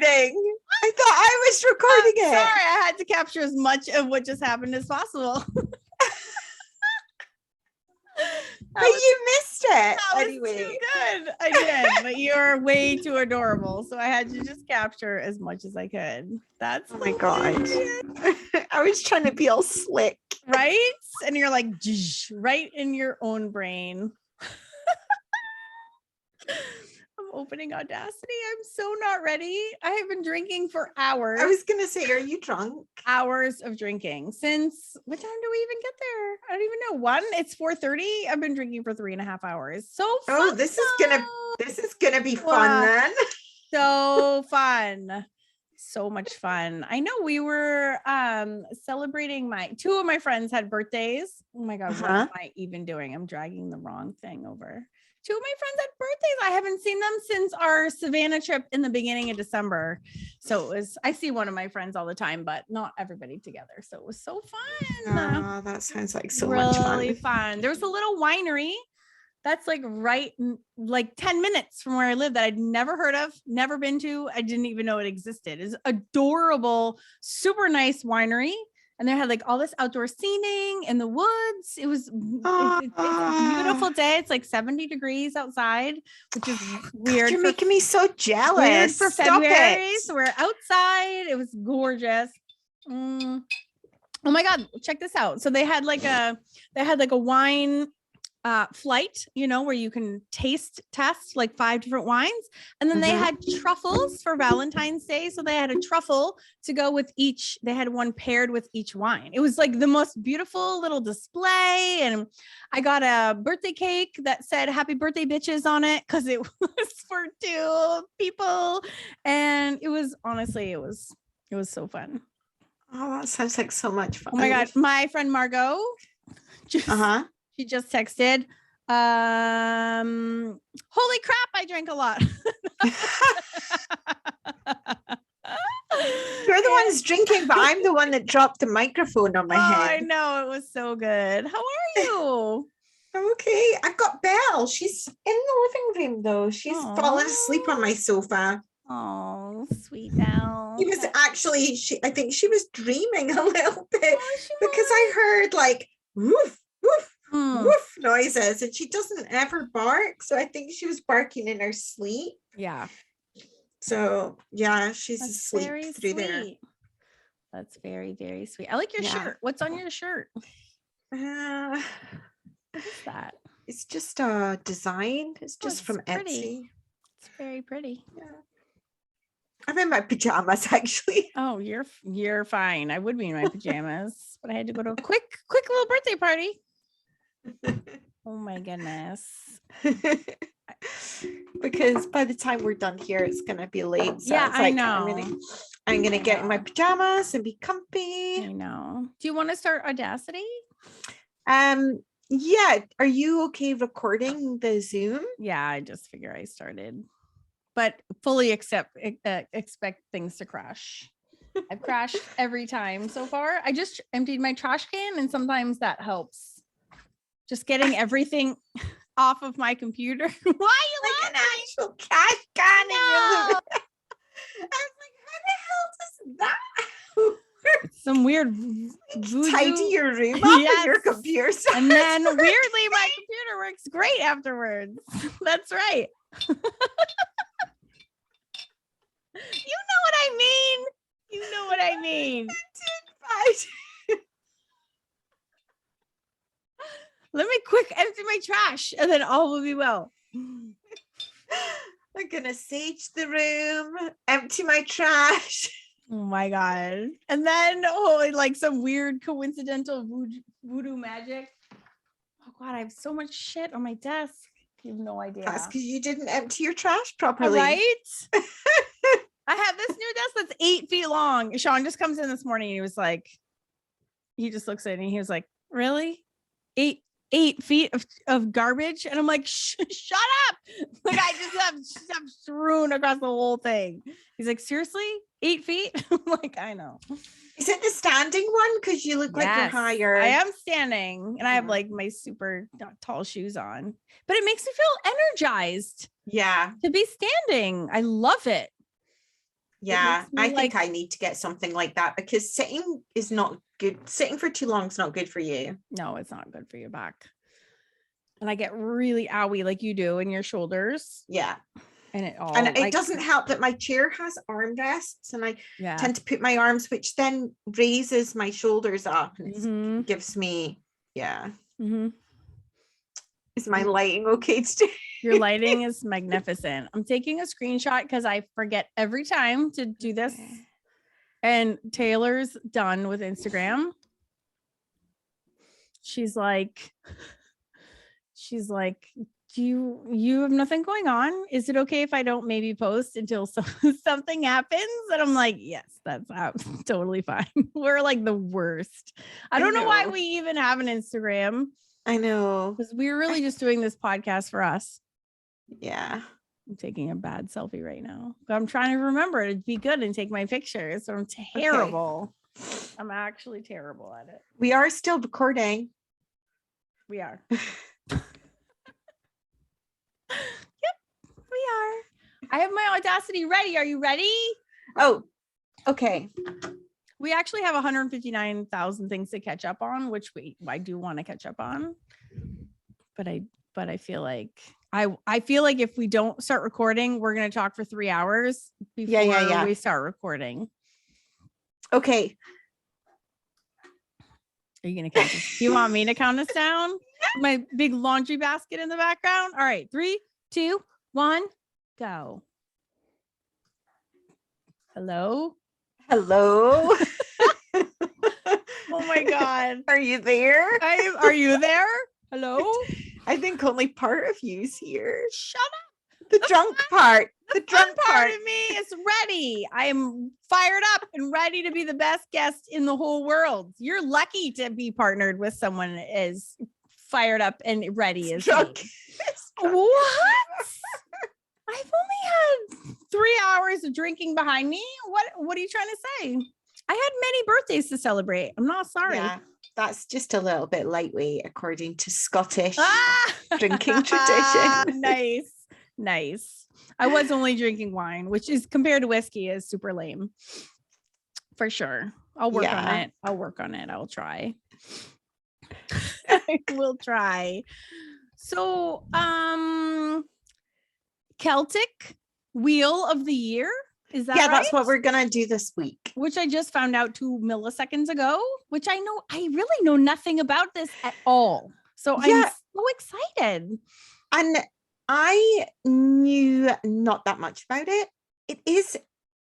recording. I thought I was recording it. Sorry, I had to capture as much of what just happened as possible. But you missed it. That Anyway. was too good. I did, but you're way too adorable. So I had to just capture as much as I could. That's oh my God. I was trying to be all slick. Right? And you're like, right in your own brain. I'm opening Audacity. I'm so not ready. I have been drinking for hours. I was going to say, are you drunk? Hours of drinking since what time do we even get there? I don't even know. It's 4:30. I've been drinking for 3.5 hours. So fun. This is gonna be fun then. So fun. So much fun. I know we were celebrating two of my friends had birthdays. Oh my God, what am I even doing? I'm dragging the wrong thing over. Two of my friends had birthdays. I haven't seen them since our Savannah trip in the beginning of December. So I see one of my friends all the time, but not everybody together. So it was so fun. Oh, that sounds like so much fun. Really fun. There was a little winery that's like 10 minutes from where I live that I'd never heard of, never been to. I didn't even know it existed. It's adorable, super nice winery. And they had like all this outdoor seating in the woods. It's a beautiful day. It's like 70 degrees outside, which is weird. You're making me so jealous. Weird for February. So we're outside. It was gorgeous. Oh my God, check this out. So they had like a wine flight, where you can test like 5 different wines. And then they had truffles for Valentine's Day. So they had a truffle to go with each. They had one paired with each wine. It was like the most beautiful little display. And I got a birthday cake that said happy birthday bitches on it because it was for 2 people. And it was so fun. Oh, that sounds like so much fun. Oh my God. My friend Margot she just texted, holy crap, I drank a lot. You're the ones drinking, but I'm the one that dropped the microphone on my head. I know, it was so good. How are you? I'm okay. I've got Belle. She's in the living room though. She's fallen asleep on my sofa. Oh, sweet Belle. She was actually, I think she was dreaming a little bit because I heard like woof, woof. Woof noises, and she doesn't ever bark, so I think she was barking in her sleep. Yeah. So yeah, she's asleep through there. That's very, very sweet. I like your shirt. What's on your shirt? What is that? It's just a design. It's just from Etsy. It's very pretty. Yeah. I'm in my pajamas actually. Oh, you're fine. I would be in my pajamas, but I had to go to a quick little birthday party. Oh my goodness. Because by the time we're done here, it's gonna be late. So yeah, I know. I'm gonna get in my pajamas and be comfy. I know. Do you want to start Audacity? Yeah. Are you okay recording the Zoom? Yeah, I just figure I started, but fully expect things to crash. I've crashed every time so far. I just emptied my trash can, and sometimes that helps. Just getting everything off of my computer. Why are you like an actual cash can in your living? I was like, how the hell does that work? Some weird tidy your room up and your computer. And then weirdly, my computer works great afterwards. That's right. You know what I mean? You know what I mean. Let me quick empty my trash and then all will be well. I'm gonna sage the room, empty my trash. Oh my God. And then like some weird coincidental voodoo magic. Oh God, I have so much shit on my desk. You have no idea. That's because you didn't empty your trash properly. Right? I have this new desk that's 8 feet long. Sean just comes in this morning and he just looks at it and he was like, really? 8 feet of garbage? And I'm like, shut up. Like I just have stuff strewn across the whole thing. He's like, seriously? 8 feet? I'm like, I know. Is it the standing one? Because you look like you're higher. I am standing and I have like my super tall shoes on, but it makes me feel energized. Yeah. To be standing. I love it. Yeah, I think I need to get something like that because sitting is not good. Sitting for too long is not good for you. No, it's not good for your back. And I get really owie like you do in your shoulders. Yeah. And it doesn't help that my chair has armrests and I tend to put my arms, which then raises my shoulders up and it gives me, Is my lighting okay today? Your lighting is magnificent. I'm taking a screenshot because I forget every time to do this. And Taylor's done with Instagram. She's like, do you have nothing going on? Is it okay if I don't maybe post until something happens? And I'm like, yes, that's totally fine. We're like the worst. I don't know why we even have an Instagram. I know. Because we're really just doing this podcast for us. Yeah. I'm taking a bad selfie right now. But I'm trying to remember to be good and take my pictures. So I'm terrible. Okay. I'm actually terrible at it. We are still recording. We are. Yep, we are. I have my Audacity ready. Are you ready? Oh, okay. We actually have 159,000 things to catch up on, which I do want to catch up on. But I feel like I feel like if we don't start recording, we're going to talk for 3 hours before we start recording. Okay. Are you going to count us? Do you want me to count us down? My big laundry basket in the background. All right. 3, 2, 1, go. Hello. Hello. Oh my God. Are you there? Are you there? Hello? I think only part of you's here. Shut up. The drunk part. The drunk part of me is ready. I am fired up and ready to be the best guest in the whole world. You're lucky to be partnered with someone as fired up and ready as drunk. What? I've only had 3 hours of drinking behind me. What are you trying to say? I had many birthdays to celebrate. I'm not sorry. Yeah, that's just a little bit lightweight according to Scottish drinking tradition. Nice. I was only drinking wine, which is compared to whiskey is super lame. For sure. I'll work on it. I'll try. I will try. So, Celtic Wheel of the Year. Is that right? That's what we're going to do this week. Which I just found out 2 milliseconds ago, which I really know nothing about this at all. So I'm so excited. And I knew not that much about it. It is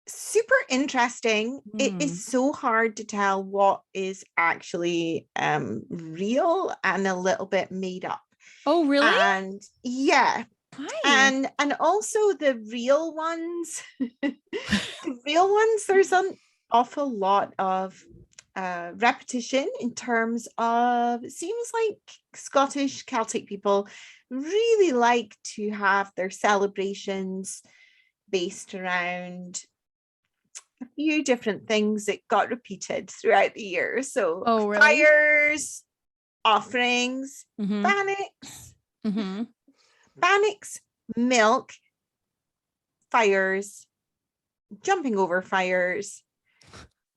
super interesting. It is so hard to tell what is actually real and a little bit made up. Oh, really? And yeah. Hi. And also the real ones, there's an awful lot of repetition in terms of, it seems like Scottish Celtic people really like to have their celebrations based around a few different things that got repeated throughout the year. So really? Fires, offerings, bannocks. Bannocks, milk, fires, jumping over fires,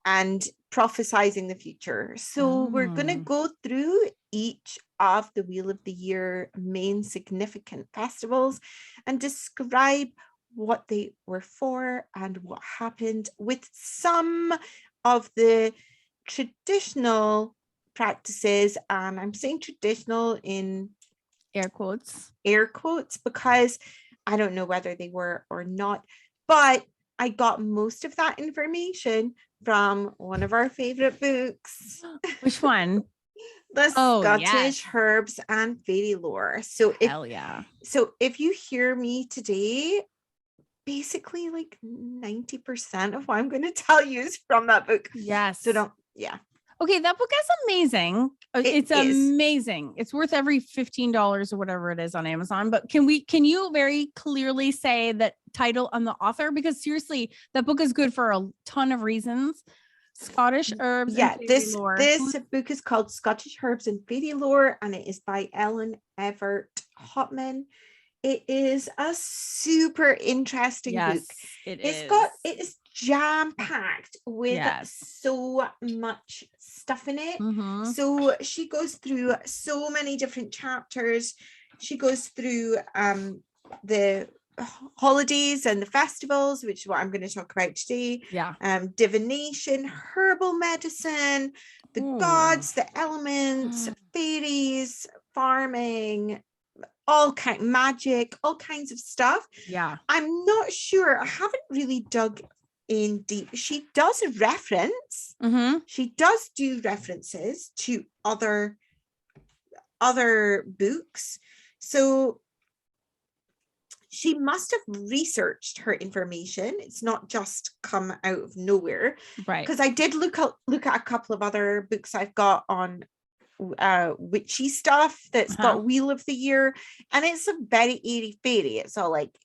and prophesizing the future. So we're going to go through each of the Wheel of the Year main significant festivals and describe what they were for and what happened with some of the traditional practices. And I'm saying traditional in air quotes, because I don't know whether they were or not, but I got most of that information from one of our favorite books. Which one? The Scottish Herbs and Fairy Lore. So if you hear me today, basically like 90% of what I'm going to tell you is from that book. Yes. So okay, that book is amazing. It's amazing. It's worth every $15 or whatever it is on Amazon. But can you very clearly say that title on the author? Because seriously, that book is good for a ton of reasons. Scottish Herbs. Yeah, this book is called Scottish Herbs and Fairy Lore, and it is by Ellen Everett Hotman. It is a super interesting book. It is jam-packed with so much stuff in it. So she goes through so many different chapters. She goes through the holidays and the festivals, which is what I'm going to talk about today. Divination, herbal medicine, the gods, the elements, fairies, farming, magic, all kinds of stuff. I'm not sure. I haven't really dug in deep. She does reference. She does do references to other books. So she must have researched her information. It's not just come out of nowhere. Right. Because I did look at a couple of other books I've got on witchy stuff that's got Wheel of the Year, and it's a very airy-fairy. It's all like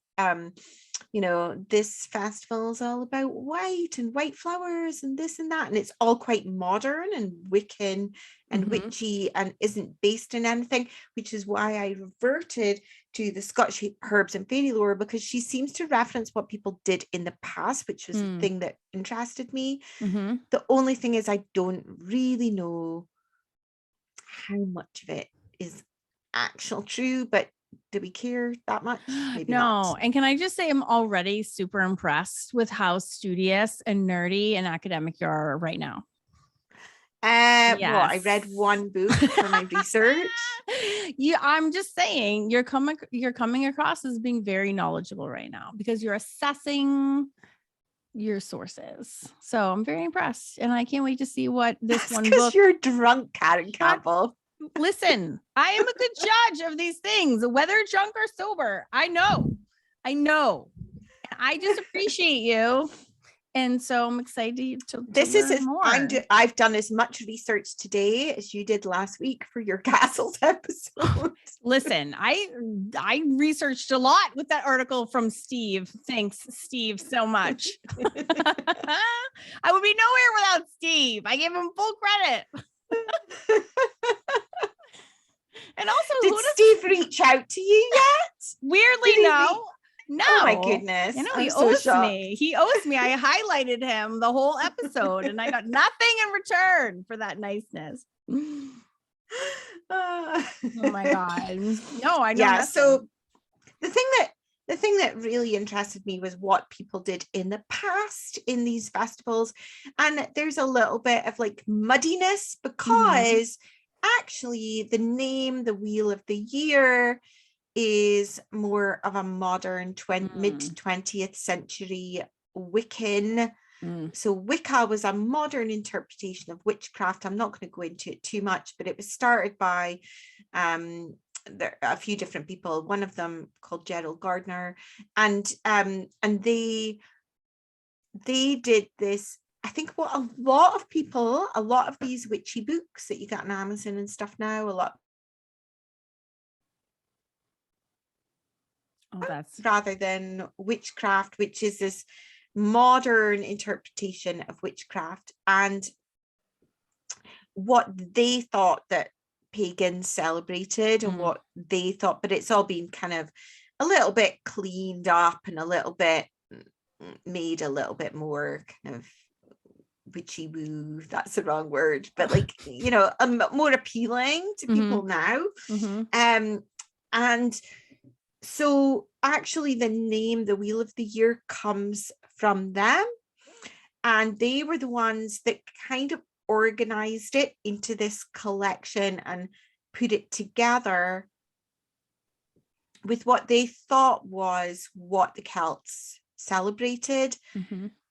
this festival is all about white and white flowers and this and that, and it's all quite modern and Wiccan and witchy and isn't based in anything, which is why I reverted to the Scottish herbs and fairy lore, because she seems to reference what people did in the past, which was the thing that interested me. The only thing is I don't really know how much of it is actual true, but do we care that much? Maybe not. And can I just say I'm already super impressed with how studious and nerdy and academic you are right now. Well, I read one book for my research. I'm just saying you're coming across as being very knowledgeable right now because you're assessing your sources. So I'm very impressed, and I can't wait to see what this one book. Because you're drunk, Karen Campbell. Listen, I am a good judge of these things, whether drunk or sober. I know. I just appreciate you. And so I'm excited to learn more. I've done as much research today as you did last week for your castles episode. Listen, I researched a lot with that article from Steve. Thanks, Steve, so much. I would be nowhere without Steve. I gave him full credit. And also, did Steve reach out to you yet? Weirdly, no. No. Oh my goodness. He owes me. He owes me. I highlighted him the whole episode and I got nothing in return for that niceness. Oh my God. No, I know. Yeah. So the thing that really interested me was what people did in the past in these festivals. And there's a little bit of like muddiness because actually the name, the Wheel of the Year, is more of a modern mid 20th century Wiccan. So Wicca was a modern interpretation of witchcraft. I'm not going to go into it too much, but it was started by a few different people. One of them called Gerald Gardner, and they did this. I think what a lot of these witchy books that you get on Amazon and stuff now, rather than witchcraft, which is this modern interpretation of witchcraft and what they thought that pagans celebrated and what they thought, but it's all been kind of a little bit cleaned up and a little bit made a little bit more kind of witchy woo, that's the wrong word, but like more appealing to people now. And so actually the name, the Wheel of the Year, comes from them. And they were the ones that kind of organized it into this collection and put it together with what they thought was what the Celts celebrated.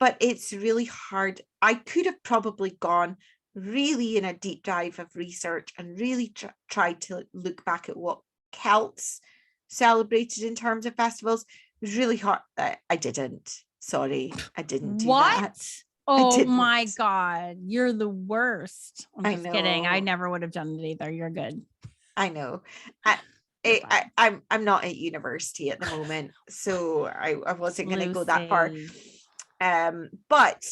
But it's really hard. I could have probably gone really in a deep dive of research and really tried to look back at what Celts celebrated in terms of festivals. It was really hard. I didn't. Sorry, I didn't do that. Oh my God, you're the worst. I'm just kidding. I never would have done it either. You're good. I know. I'm not at university at the moment, so I wasn't going to go that far. But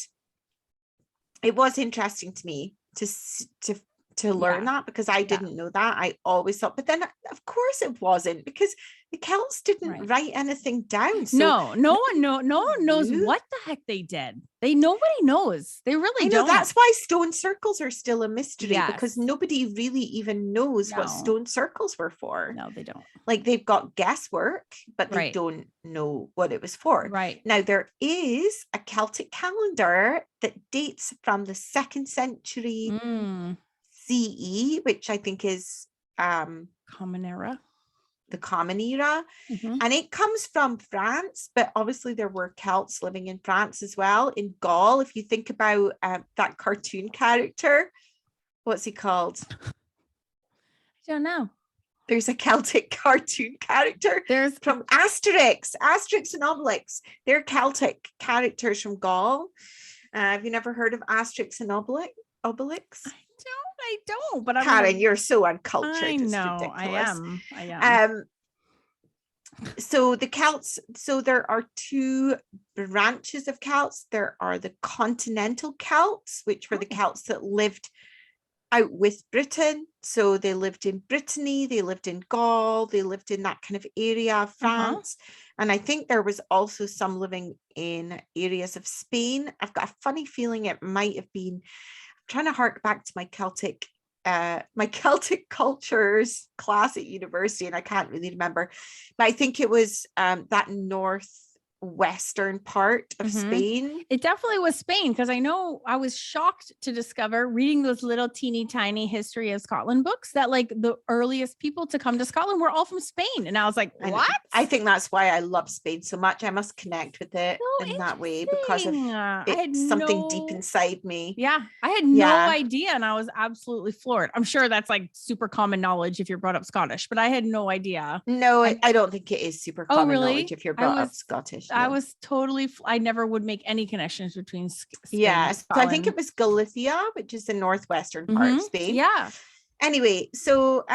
it was interesting to me to learn that, because I didn't know that. I always thought, but then of course it wasn't, because the Celts didn't write anything down. So no one knows what the heck they did. Nobody knows. They really don't. That's why stone circles are still a mystery, because nobody really even knows what stone circles were for. No, they don't. Like, they've got guesswork, but they don't know what it was for. Right. Now, there is a Celtic calendar that dates from the 2nd century CE, which I think is Common Era. The Common Era, and it comes from France, but obviously there were Celts living in France as well, in Gaul. If you think about that cartoon character, what's he called? I don't know. There's a Celtic cartoon character. There's from Asterix and Obelix. They're Celtic characters from Gaul. Have you never heard of Asterix and Obelix? I don't, but Karen, you're so uncultured. I know, I am. So the Celts, so there are 2 branches of Celts. There are the continental Celts, which were the Celts that lived out with Britain. So they lived in Brittany, they lived in Gaul, they lived in that kind of area of France. And I think there was also some living in areas of Spain. I've got a funny feeling it might have been, trying to hark back to my Celtic cultures class at university, and I can't really remember, but I think it was that northwestern part of Spain. It definitely was Spain, because I know I was shocked to discover, reading those little teeny tiny history of Scotland books, that like the earliest people to come to Scotland were all from Spain, and I was like, what? I think that's why I love Spain so much. I must connect with it in that way, because of it's something deep inside me. I had no idea, and I was absolutely floored. I'm sure that's like super common knowledge if you're brought up Scottish, but I had no idea. No, I don't think it is super common knowledge if you're brought up Scottish. I was totally, I never would make any connections between Spain and Scotland. So I think it was Galicia, which is the northwestern part of Spain. Anyway, so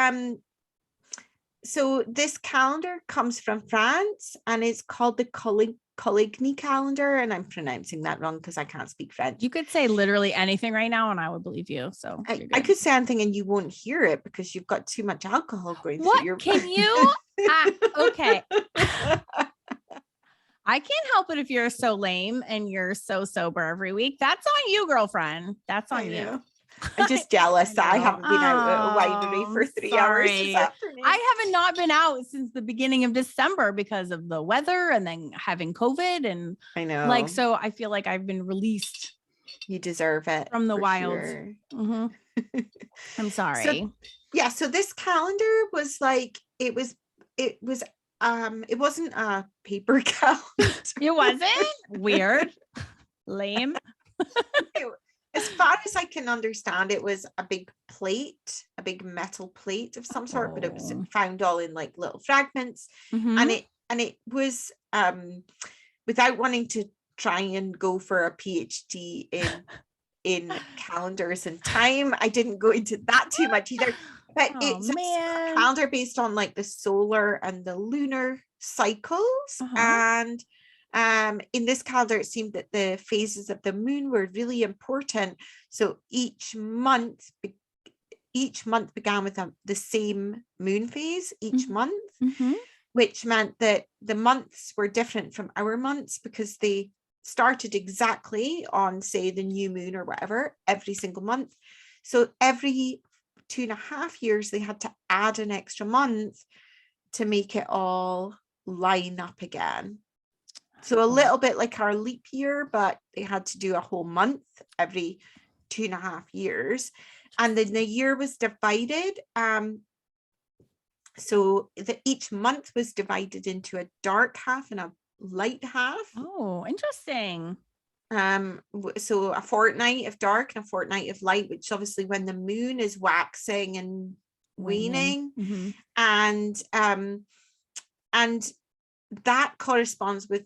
so this calendar comes from France, and it's called the Coligny calendar, and I'm pronouncing that wrong because I can't speak French. You could say literally anything right now and I would believe you. So I could say anything and you won't hear it because you've got too much alcohol going through your Can you? Okay. I can't help it if you're so lame and you're so sober every week. That's on you, girlfriend. That's on you. I'm just jealous that I haven't been out at a winery for 3 hours this afternoon. I haven't not been out since the beginning of December because of the weather and then having COVID. And I know, like, so I feel like I've been released. You deserve it from the wild. Sure. I'm sorry. So this calendar was like, it wasn't a paper calendar. It wasn't? Weird. Lame. As far as I can understand, it was a big metal plate of some sort, but it was found all in like little fragments. And it was without wanting to try and go for a PhD in calendars and time, I didn't go into that too much either. But it's a calendar based on like the solar and the lunar cycles. And in this calendar, it seemed that the phases of the moon were really important. So each month began with the same moon phase each month, which meant that the months were different from our months because they started exactly on, say, the new moon or whatever every single month. So every 2.5 years, they had to add an extra month to make it all line up again. So a little bit like our leap year, but they had to do a whole month every 2.5 years. And then the year was divided. So each month was divided into a dark half and a light half. Oh, interesting. So a fortnight of dark and a fortnight of light, which obviously when the moon is waxing and waning. And that corresponds with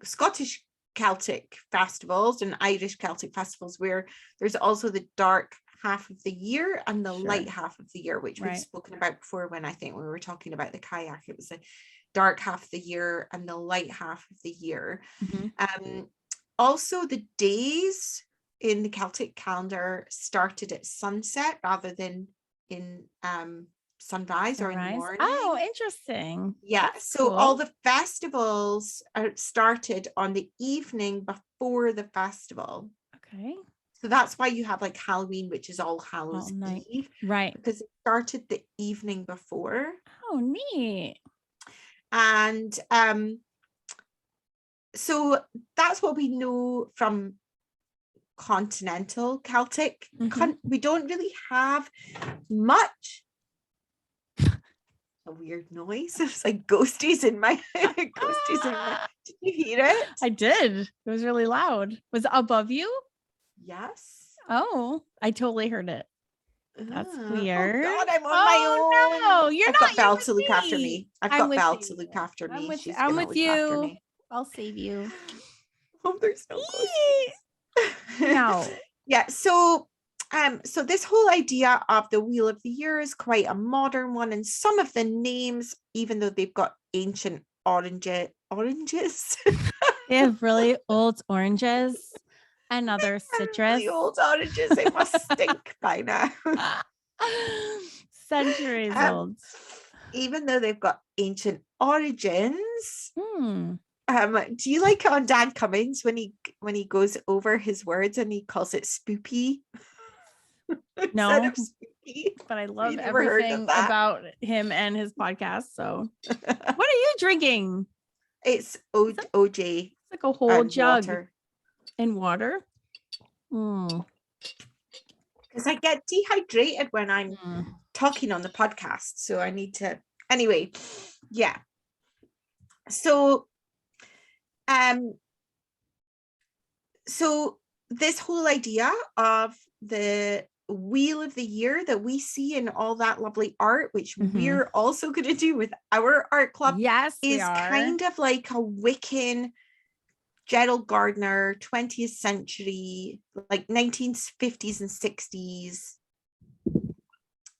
Scottish Celtic festivals and Irish Celtic festivals, where there's also the dark half of the year and the light half of the year, which we've spoken about before when I think we were talking about the kayak. It was the dark half of the year and the light half of the year. Also, the days in the Celtic calendar started at sunset rather than in sunrise or in the morning. Oh, interesting. Yeah. That's So cool. all the festivals are started on the evening before the festival. Okay. So that's why you have like Halloween, which is All Hallows Eve. Right. Because it started the evening before. Oh, neat. And so that's what we know from continental Celtic. We don't really have much. A weird noise. It's like ghosties in my ghosties in my. Did you hear it? I did. It was really loud. Was it above you? Yes. Oh, I totally heard it. That's weird. Oh God, I'm on my own. No, you're I've not. got Belle to look after me. I've got Belle to look after me. I'm with you. I'll save you. Oh, there's no ghosties. No. Yeah. So this whole idea of the Wheel of the Year is quite a modern one, and some of the names, even though they've got ancient oranges. They have really old oranges and other citrus. Really old oranges. They must stink by now. Centuries old. Even though they've got ancient origins. Do you like it on Dan Cummins when he goes over his words and he calls it spoopy? No, but I love everything about him and his podcast. So what are you drinking? It's OJ. It's like a whole jug water. In water. Because I get dehydrated when I'm talking on the podcast. So I need to, anyway, yeah. So this whole idea of the Wheel of the Year that we see in all that lovely art, which we're also going to do with our art club, is kind of like a Wiccan, Gerald Gardner, 20th century, like 1950s and 60s.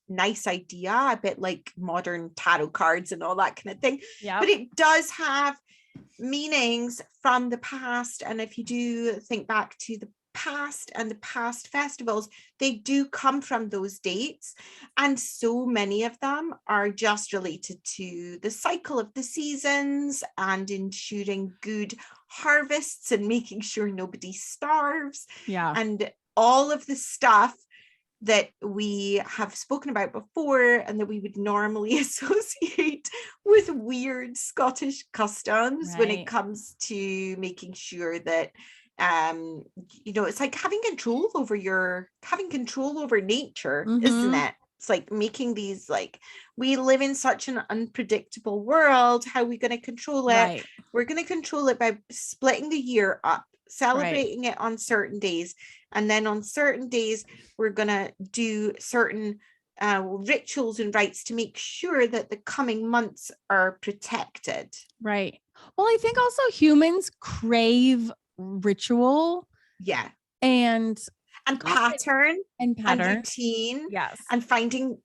Nice idea, a bit like modern tarot cards and all that kind of thing. Yeah. But it does have meanings from the past, and if you do think back to the past and the past festivals, they do come from those dates, and so many of them are just related to the cycle of the seasons and ensuring good harvests and making sure nobody starves, and all of the stuff that we have spoken about before and that we would normally associate with weird Scottish customs when it comes to making sure that it's like having control over nature, isn't it? It's like making these, like, we live in such an unpredictable world. How are we going to control it? We're going to control it by splitting the year up, celebrating it on certain days, and then on certain days we're going to do certain rituals and rites to make sure that the coming months are protected. Right. Well, I think also humans crave ritual. Yeah. And pattern and routine. Yes. And finding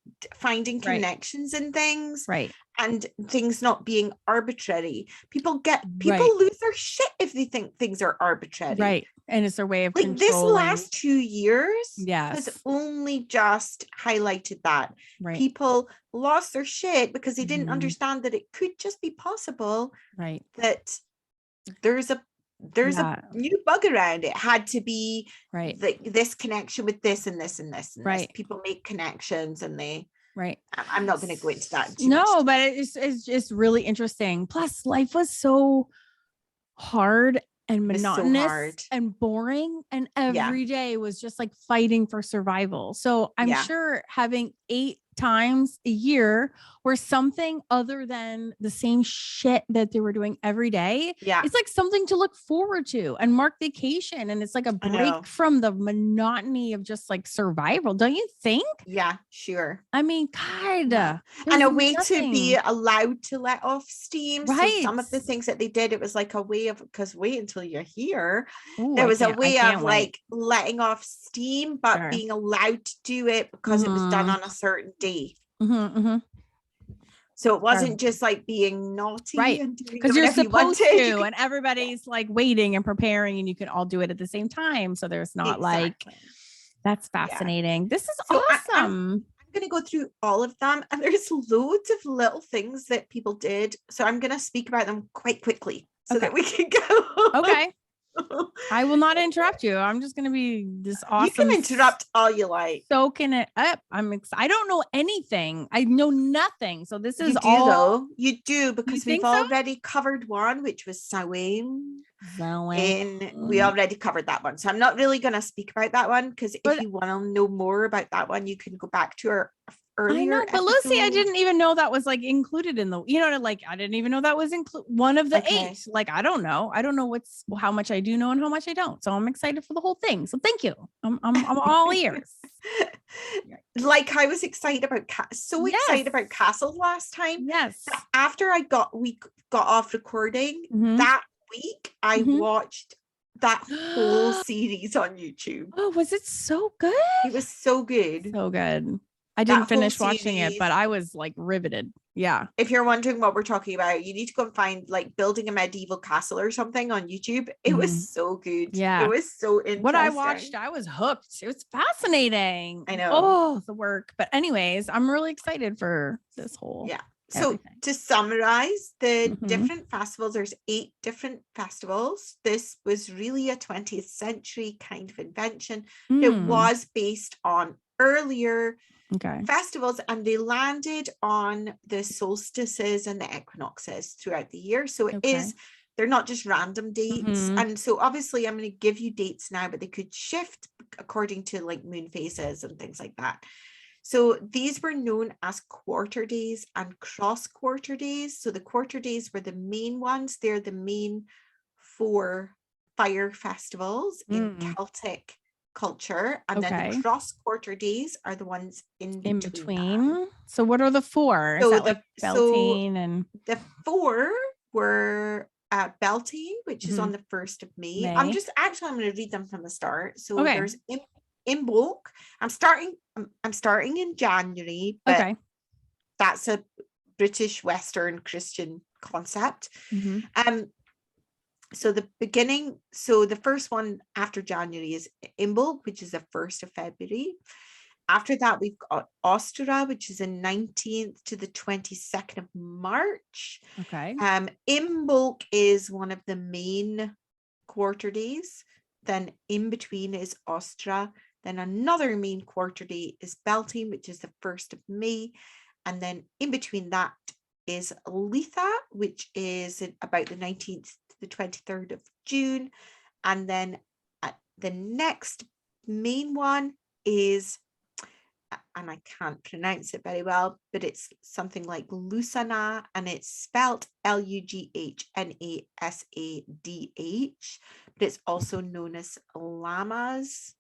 connections in things. Right. And things not being arbitrary. People lose their shit if they think things are arbitrary. Right. And it's their way of like this last 2 years has only just highlighted that. Right. People lost their shit because they didn't understand that it could just be possible. Right. That there's a new bug around. It had to be this connection with this and this and this and this. People make connections and they I'm not going to go into that too much. But it's just really interesting. Plus life was so hard and monotonous and boring, and every day was just like fighting for survival. So I'm sure having 8 times a year where something other than the same shit that they were doing every day, it's like something to look forward to and mark vacation, and it's like a break from the monotony of just like survival, don't you think? Yeah, sure. I mean, God, and a way to be allowed to let off steam. Right. So some of the things that they did, it was like a way of, because wait until you're here. There was a way of like letting off steam, but being allowed to do it because it was done on a certain day. So it wasn't just like being naughty, because you're supposed to, and everybody's like waiting and preparing, and you can all do it at the same time. So there's not like, that's fascinating. This is awesome. I'm going to go through all of them, and there's loads of little things that people did. So I'm going to speak about them quite quickly so that we can go. Okay. I will not interrupt you. I'm just going to be this awesome. You can interrupt all you like. Soaking it up. I don't know anything. I know nothing. So this is You do, because we've already covered one, which was Samhain. And we already covered that one. So I'm not really going to speak about that one, because if you want to know more about that one, you can go back to our earlier but Lucy, I didn't even know that was like included in the, I didn't even know that was one of the 8. Like, I don't know how much I do know and how much I don't. So I'm excited for the whole thing. So thank you. I'm all ears. Like, I was excited about excited about Castle last time. Yes. After we got off recording that week, I watched that whole series on YouTube. Oh, was it so good? It was so good. So good. I didn't finish watching it, but I was like riveted. Yeah. If you're wondering what we're talking about, you need to go and find like Building a Medieval Castle or something on YouTube. It was so good. Yeah. It was so interesting. What I watched, I was hooked. It was fascinating. I know. Oh, the work. But anyways, I'm really excited for this whole. Yeah. So to summarize the different festivals, there's 8 different festivals. This was really a 20th century kind of invention. It was based on earlier festivals, and they landed on the solstices and the equinoxes throughout the year. So they're not just random dates. And so obviously I'm going to give you dates now, but they could shift according to like moon phases and things like that. So these were known as quarter days and cross quarter days. So the quarter days were the main ones. They're the main 4 fire festivals in Celtic culture, and then the cross quarter days are the ones in between. So what are the 4? So is that like Beltane and the 4 were Beltane, which is on the 1st of May. I'm going to read them from the start. So there's Imbolc. I'm starting in January, but that's a British Western Christian concept. So the first one after January is Imbolc, which is the 1st of February. After that, we've got Ostra, which is the 19th to the 22nd of March. Imbolc is one of the main quarter days. Then in between is Ostra. Then another main quarter day is Beltane, which is the 1st of May. And then in between that is Letha, which is about the 19th to the 23rd of June. And then the next main one is, and I can't pronounce it very well, but it's something like Lusana, and it's spelt Lughnasadh, but it's also known as Lamas.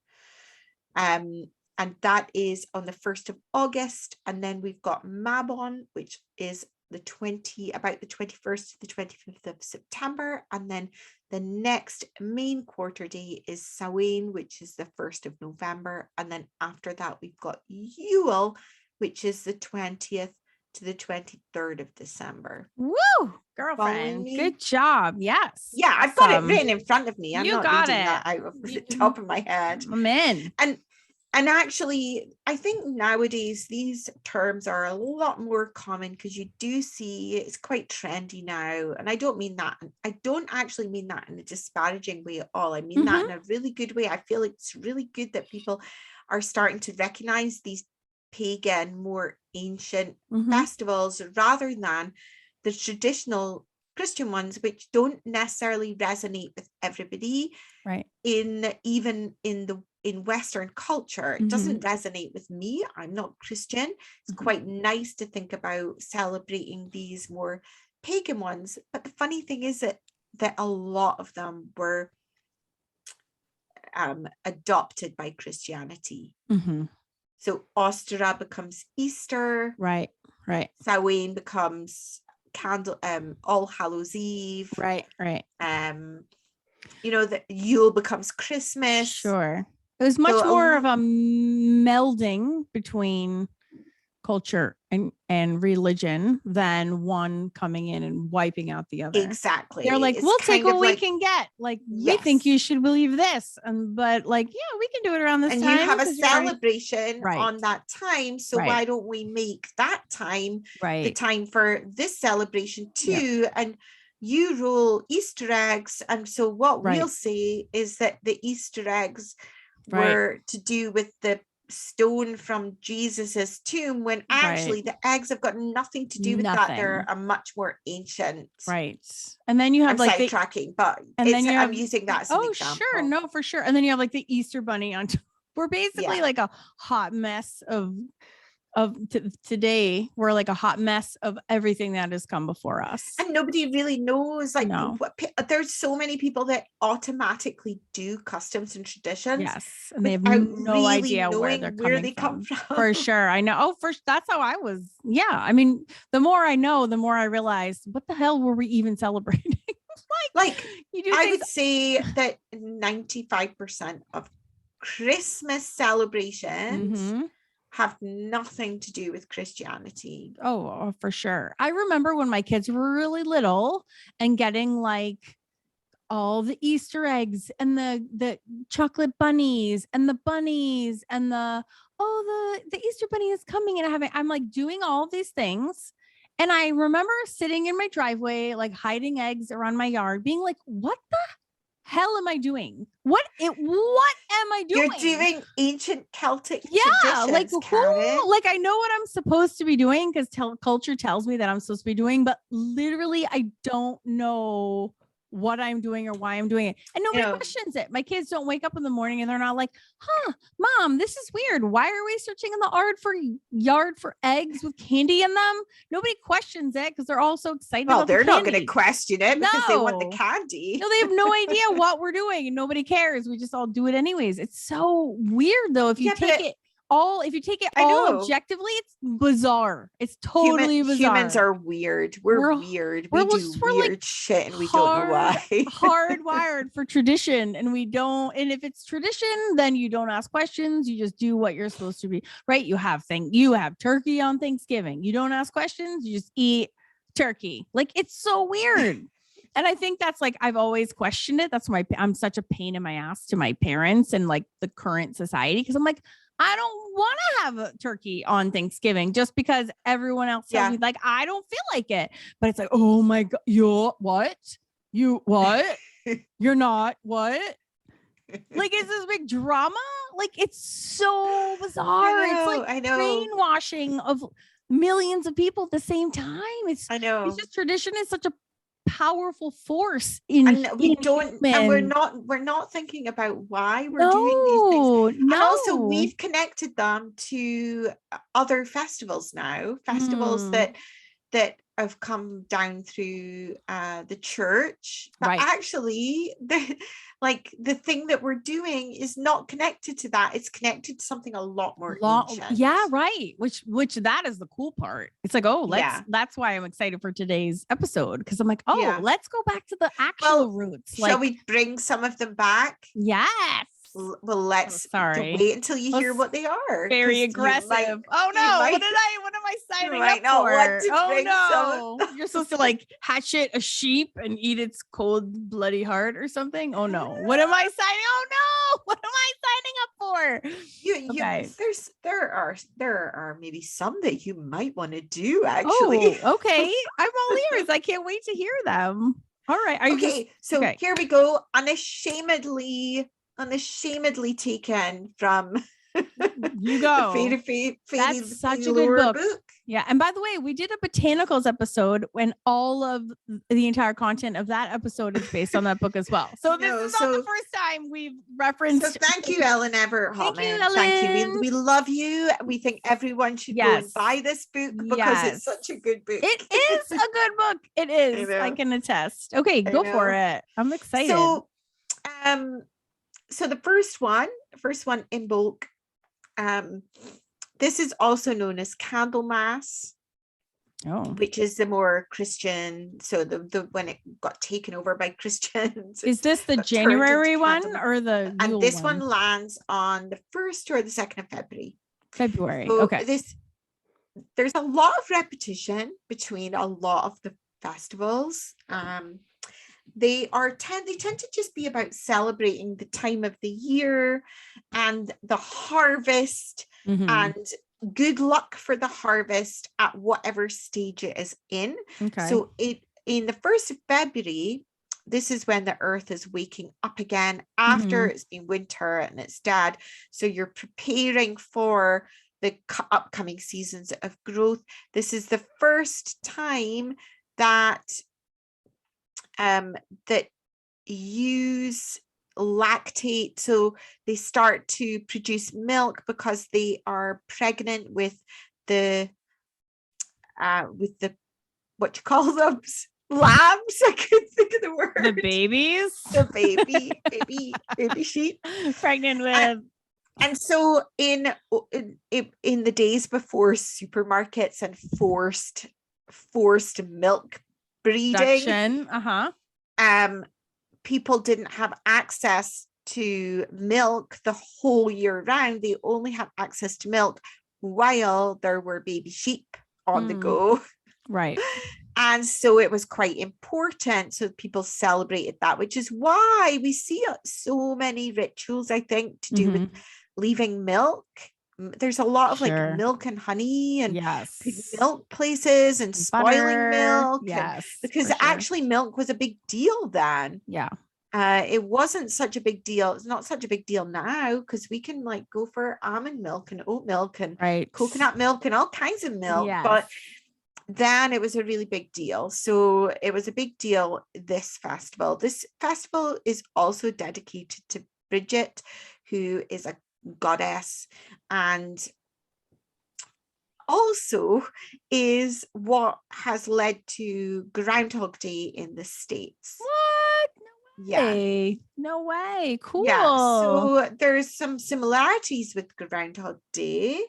And that is on the 1st of August. And then we've got Mabon, which is about the 21st to the 25th of September. And then the next main quarter day is Samhain, which is the 1st of November. And then after that, we've got Yule, which is the 20th to the 23rd of December. Woo! Girlfriend. Good job. Yes. Yeah, I've got it written in front of me. I'm not reading that out of the top of my head. I'm in. And actually, I think nowadays these terms are a lot more common, because you do see it's quite trendy now. And I don't mean that. I don't actually mean that in a disparaging way at all. I mean that in a really good way. I feel like it's really good that people are starting to recognize these pagan, more ancient festivals rather than the traditional Christian ones, which don't necessarily resonate with everybody. Right. In Western culture, it doesn't resonate with me. I'm not Christian. It's quite nice to think about celebrating these more pagan ones. But the funny thing is that a lot of them were adopted by Christianity. So Ostra becomes Easter. Right. Samhain becomes All Hallows Eve. Right. That Yule becomes Christmas. Sure. It was much more of a melding between culture and religion than one coming in and wiping out the other. Exactly. They're like, it's we'll take what we like, can get. Like, we think you should believe this. But like, yeah, we can do it around this and time. You have a celebration right. on that time. So why don't we make that time the time for this celebration too? Yep. And you roll Easter eggs. And so what we'll say is that the Easter eggs were to do with the stone from Jesus's tomb, when actually the eggs have got nothing to do with that. They're a much more ancient. Right. And then you have I'm sidetracking, but I'm using that as an example. Sure. No, for sure. And then you have like the Easter bunny on top. We're basically like a hot mess of today. We're like a hot mess of everything that has come before us, and nobody really knows. Like, there's so many people that automatically do customs and traditions. Yes, and they have no idea where they come from. For sure, I know. Oh, that's how I was. Yeah, I mean, the more I know, the more I realize, what the hell were we even celebrating? like you do. I would say that 95% of Christmas celebrations have nothing to do with Christianity. Oh, for sure. I remember when my kids were really little and getting like all the Easter eggs and the chocolate bunnies and the bunnies and the Easter bunny is coming, and I'm like doing all of these things. And I remember sitting in my driveway, like hiding eggs around my yard, being like, what the hell am I doing? What am I doing? You're doing ancient Celtic traditions, like Karen. Like I know what I'm supposed to be doing because culture tells me that I'm supposed to be doing, but literally I don't know what I'm doing or why I'm doing it. And nobody questions it. My kids don't wake up in the morning and they're not like, Mom, this is weird. Why are we searching in the yard for eggs with candy in them? Nobody questions it because they're all so excited. Well, they're not going to question it because they want the candy. No, they have no idea what we're doing and nobody cares. We just all do it anyways. It's so weird though. If you take it all objectively, it's bizarre. It's totally bizarre. Humans are weird. We're weird. We do weird shit and we don't know why. Hardwired for tradition, and we don't. And if it's tradition, then you don't ask questions. You just do what you're supposed to be. Right? You have turkey on Thanksgiving. You don't ask questions. You just eat turkey. Like, it's so weird. And I think that's like, I've always questioned it. That's why I'm such a pain in my ass to my parents and like the current society. Cause I'm like, I don't want to have a turkey on Thanksgiving just because everyone else tells me, like, I don't feel like it. But it's like, oh my God, you're what? You what? You're not what? Like, it's this big drama. Like, it's so bizarre. It's like brainwashing of millions of people at the same time. It's just tradition is such a powerful force and we're not thinking about why we're doing these things. And also we've connected them to other festivals now, that have come down through the church, but actually the thing that we're doing is not connected to that. It's connected to something a lot more ancient. Yeah, right. Which that is the cool part. It's like, that's why I'm excited for today's episode, because I'm like, let's go back to the actual roots. Shall we bring some of them back? Yes. Well, let's wait until you hear what they are. Very aggressive. What am I signing up for? You're supposed to like hatchet a sheep and eat its cold, bloody heart or something. Oh no. What am I signing? Oh no. What am I signing up for? There are maybe some that you might want to do, actually. Oh, okay. I'm all ears. I can't wait to hear them. All right. Here we go. Unashamedly taken from you go. That's such a good book. Yeah. And by the way, we did a botanicals episode when all of the entire content of that episode is based on that book as well. So this is not the first time we've referenced. So thank you, Ellen Everett Hotman. Thank you. We love you. We think everyone should go and buy this book because it's such a good book. It is a good book. It is. I can attest. Okay, go for it. I'm excited. So the first one in bulk, this is also known as Candlemas, which is the more Christian. So the when it got taken over by Christians. Is this the January one or the Yule and this one lands on the 1st or the 2nd of February. February. So okay. there's a lot of repetition between a lot of the festivals. They tend to just be about celebrating the time of the year and the harvest and good luck for the harvest at whatever stage it is in. Okay. So in the 1st of February, this is when the earth is waking up again after it's been winter and it's dead. So you're preparing for the upcoming seasons of growth. This is the first time that that ewes lactate, so they start to produce milk because they are pregnant with the what you call them, lambs. I couldn't think of the word. The babies. The baby sheep Pregnant with. And so in the days before supermarkets and forced milk breeding, people didn't have access to milk the whole year round. They only had access to milk while there were baby sheep on the go. Right. And so it was quite important. So people celebrated that, which is why we see so many rituals, I think, to do with leaving milk. There's a lot of like milk and honey and milk places and spoiling milk. Because actually milk was a big deal then. Yeah. It wasn't such a big deal. It's not such a big deal now because we can like go for almond milk and oat milk and coconut milk and all kinds of milk. But then it was a really big deal. So it was a big deal, this festival. This festival is also dedicated to Bridget, who is a goddess, and also is what has led to Groundhog Day in the States. What? No way. No way. Cool. Yeah. So there's some similarities with Groundhog Day.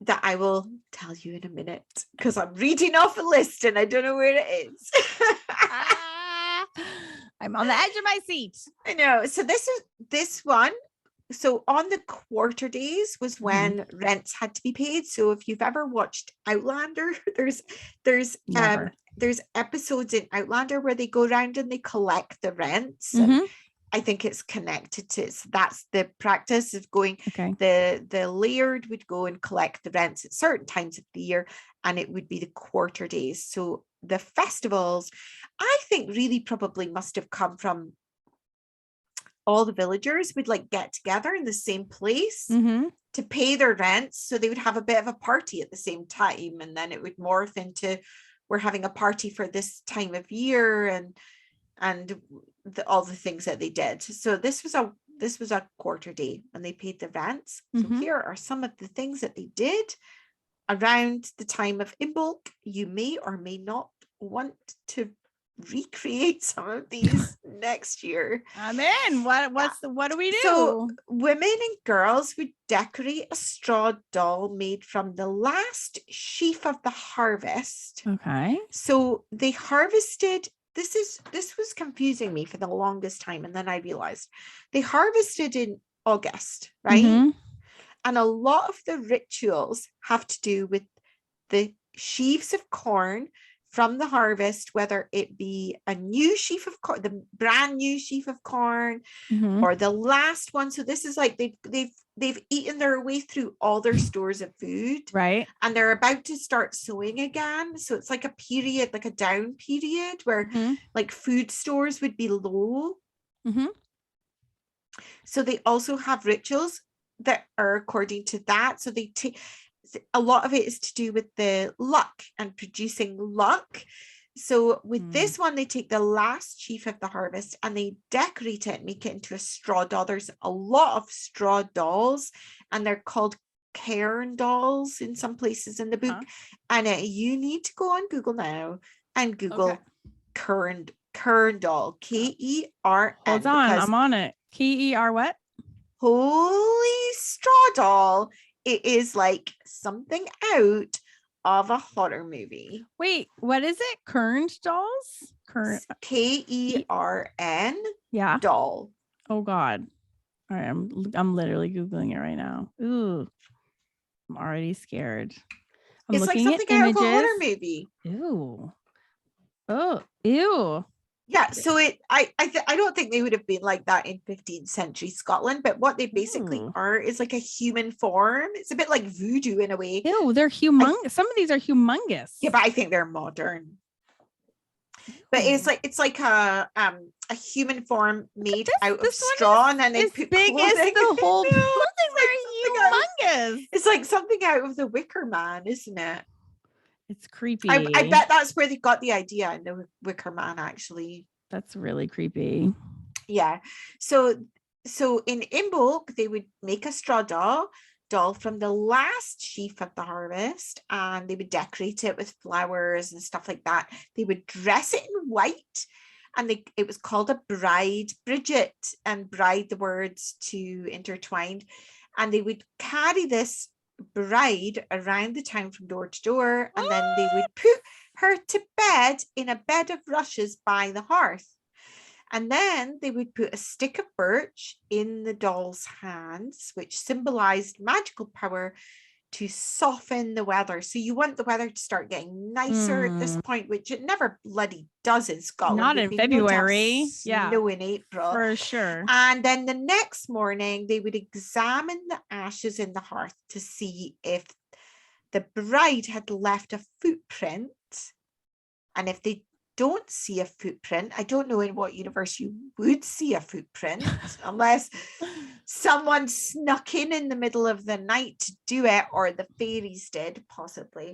That I will tell you in a minute because I'm reading off a list and I don't know where it is. I'm on the edge of my seat. I know. So this one. So on the quarter days was when rents had to be paid. So if you've ever watched Outlander, there's episodes in Outlander where they go around and they collect the rents. And I think it's connected to that's the practice of going. The laird would go and collect the rents at certain times of the year, and it would be the quarter days. So the festivals, I think, really probably must have come from all the villagers would like get together in the same place to pay their rents. So they would have a bit of a party at the same time, and then it would morph into we're having a party for this time of year and all the things that they did. So this was a quarter day and they paid the rents. So here are some of the things that they did around the time of Imbolc. You may or may not want to recreate some of these next year. I'm in. What do we do? So women and girls would decorate a straw doll made from the last sheaf of the harvest. Okay. So they harvested. This was confusing me for the longest time, and then I realized they harvested in August, right? And a lot of the rituals have to do with the sheaves of corn from the harvest, whether it be a new sheaf of corn, the brand new sheaf of corn, or the last one. So this is like they've eaten their way through all their stores of food, right? And they're about to start sowing again. So it's like a period, like a down period where like food stores would be low. So they also have rituals that are according to that. So they take a lot of it is to do with the luck and producing luck. So with this one, they take the last sheaf of the harvest and they decorate it and make it into a straw doll. There's a lot of straw dolls and they're called Kern Dolls in some places in the book. And you need to go on Google now and Google Kern Doll, K-E-R-N. Hold on, I'm on it. K-E-R what? Holy straw doll. It is like something out of a horror movie. Wait, what is it? Kern Dolls? Kern. K-E-R-N. Yeah. Doll. Oh God. All right, I'm literally Googling it right now. Ooh, I'm already scared. I'm It's like looking at something out of a horror images. movie. Ew. Oh, ew. Yeah, so I don't think they would have been like that in 15th century Scotland, but what they basically Ooh. are is like a human form. It's a bit like voodoo in a way. Ew, they're humongous. Some of these are humongous. Yeah, but I think they're modern. But it's like a human form made out of straw, and then they put big as clothing. the whole No, they're humongous. It's like something out of the Wicker Man, isn't it? It's creepy. I bet that's where they got the idea in the Wicker Man, actually. That's really creepy. Yeah. So in Imbolc, they would make a straw doll from the last sheaf of the harvest, and they would decorate it with flowers and stuff like that. They would dress it in white, and it was called a bride, Bridget, and bride, the words two intertwined, and they would carry this bride around the town from door to door, and then they would put her to bed in a bed of rushes by the hearth. And then they would put a stick of birch in the doll's hands, which symbolized magical power to soften the weather. So you want the weather to start getting nicer at this point, which it never bloody does in Scotland. Not in February. Yeah. Snow in April. For sure. And then the next morning, they would examine the ashes in the hearth to see if the bride had left a footprint. And if they don't see a footprint, I don't know in what universe you would see a footprint unless someone snuck in the middle of the night to do it, or the fairies did, possibly.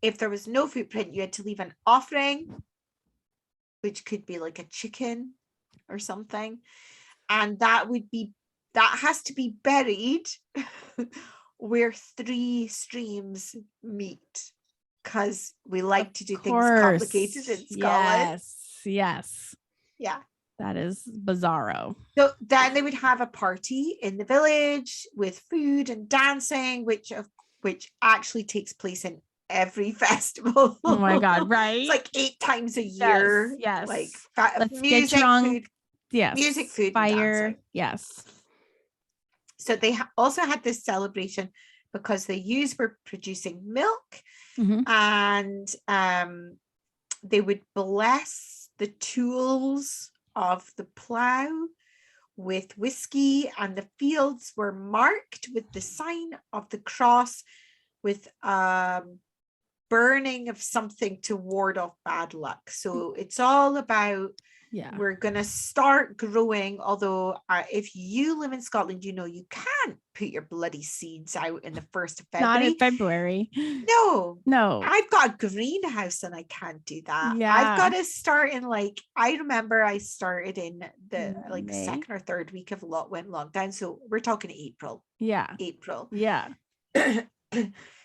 If there was no footprint, you had to leave an offering, which could be like a chicken or something, and that has to be buried where 3 streams meet, because we like to do things complicated in Scotland. Yes. Yeah. That is bizarro. So then they would have a party in the village with food and dancing, which actually takes place in every festival. Oh my God, right? It's like 8 times a year. Yes. Like let's music, get drunk. food. Yes. Music, food, fire. And dancing. Yes. So they also had this celebration because the ewes were producing milk, and they would bless the tools of the plow with whiskey, and the fields were marked with the sign of the cross with burning of something to ward off bad luck. So it's all about, we're going to start growing, although if you live in Scotland, you know you can't put your bloody seeds out in the 1st of February. Not in February. No. I've got a greenhouse and I can't do that. Yeah. I've got to start in I remember I started in the May? 2nd or 3rd week of lockdown. So we're talking April. Yeah. April. Yeah.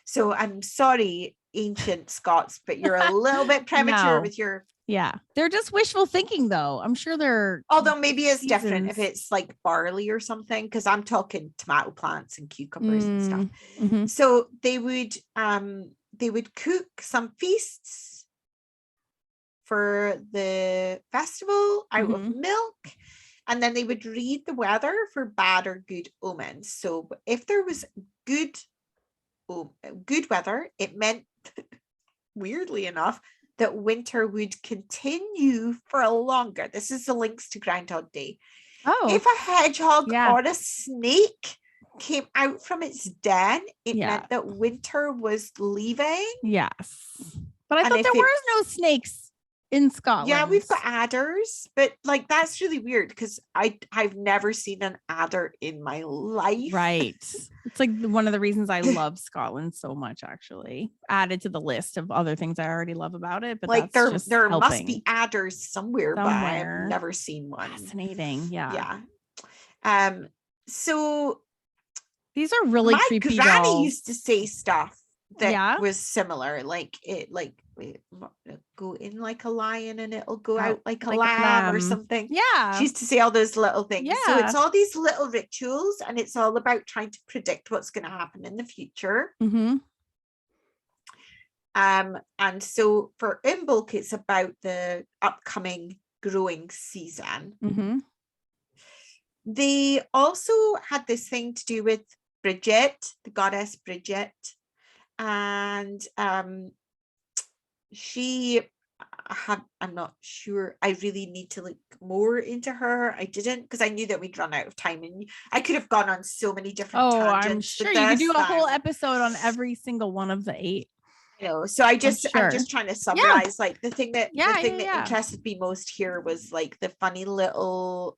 So I'm sorry, ancient Scots, but you're a little bit premature with your... Yeah. They're just wishful thinking, though. I'm sure they're... Although maybe it's different if it's like barley or something, because I'm talking tomato plants and cucumbers and stuff. So they would cook some feasts for the festival out of milk, and then they would read the weather for bad or good omens. So if there was good weather, it meant, weirdly enough, that winter would continue for longer. This is the links to Groundhog Day. If a hedgehog or a snake came out from its den, it meant that winter was leaving. Yes. But I thought there were no snakes in Scotland. Yeah, we've got adders, but that's really weird because I've never seen an adder in my life. Right. It's like one of the reasons I love Scotland so much, actually. Added to the list of other things I already love about it. But there must be adders somewhere, but I've never seen one. Fascinating. Yeah. So these are really creepy. My granny dolls. used to say stuff that was similar, go in like a lion and it'll go out like a lamb or something. Yeah, she used to say all those little things. So it's all these little rituals, and it's all about trying to predict what's going to happen in the future. And so for Imbolc, it's about the upcoming growing season. They also had this thing to do with Bridget, the goddess Bridget, and I'm not sure. I really need to look more into her. I didn't, because I knew that we'd run out of time, and I could have gone on so many different tangents. I'm sure you could do a whole episode on every single one of the 8. You know, so I'm just trying to summarize like the thing that interested me most here was like the funny little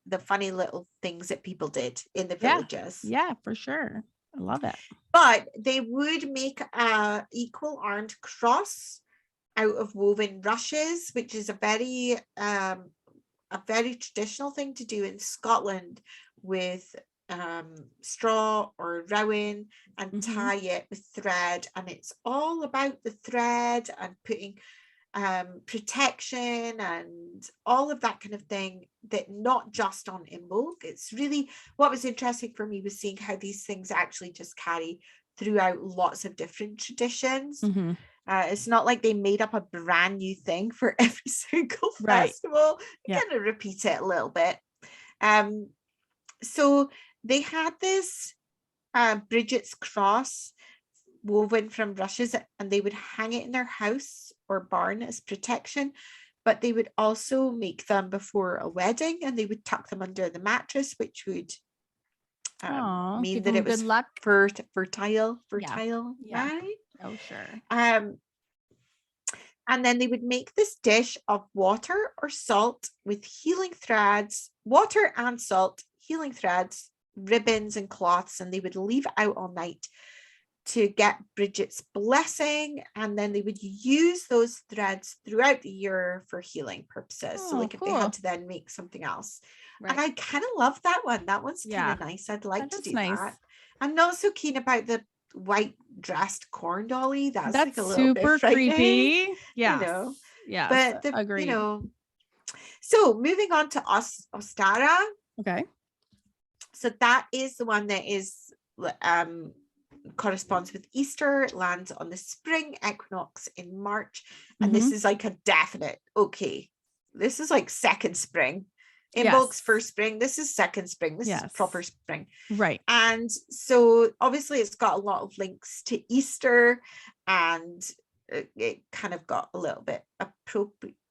things that people did in the villages. Yeah, for sure. I love it. But they would make a equal armed cross out of woven rushes, which is a very traditional thing to do in Scotland with straw or rowan, and tie it with thread, and it's all about the thread and putting protection and all of that kind of thing, that not just on Imbolc. It's really what was interesting for me was seeing how these things actually just carry throughout lots of different traditions. It's not like they made up a brand new thing for every single festival. You kind of repeat it a little bit. So they had this Bridget's cross woven from rushes, and they would hang it in their house or barn as protection, but they would also make them before a wedding, and they would tuck them under the mattress, which would mean that it was good luck. Fertile, right? Oh, sure. And then they would make this dish of water or salt with healing threads, water and salt, healing threads, ribbons and cloths, and they would leave it out all night to get Bridget's blessing, and then they would use those threads throughout the year for healing purposes. So like if they had to then make something else. And I kind of love that one. That one's kind of nice. I'd like to do that. I'm not so keen about the white dressed corn dolly. That's like a little super bit creepy. Yeah. You know. Yeah. But agreed. You know. So moving on to Ostara. Okay. So that is the one that is corresponds with Easter. It lands on the spring equinox in March, and this is like a definite this is like second spring. Imbolc's first spring, this is second spring, this is proper spring, right? And so obviously it's got a lot of links to Easter, and it kind of got a little bit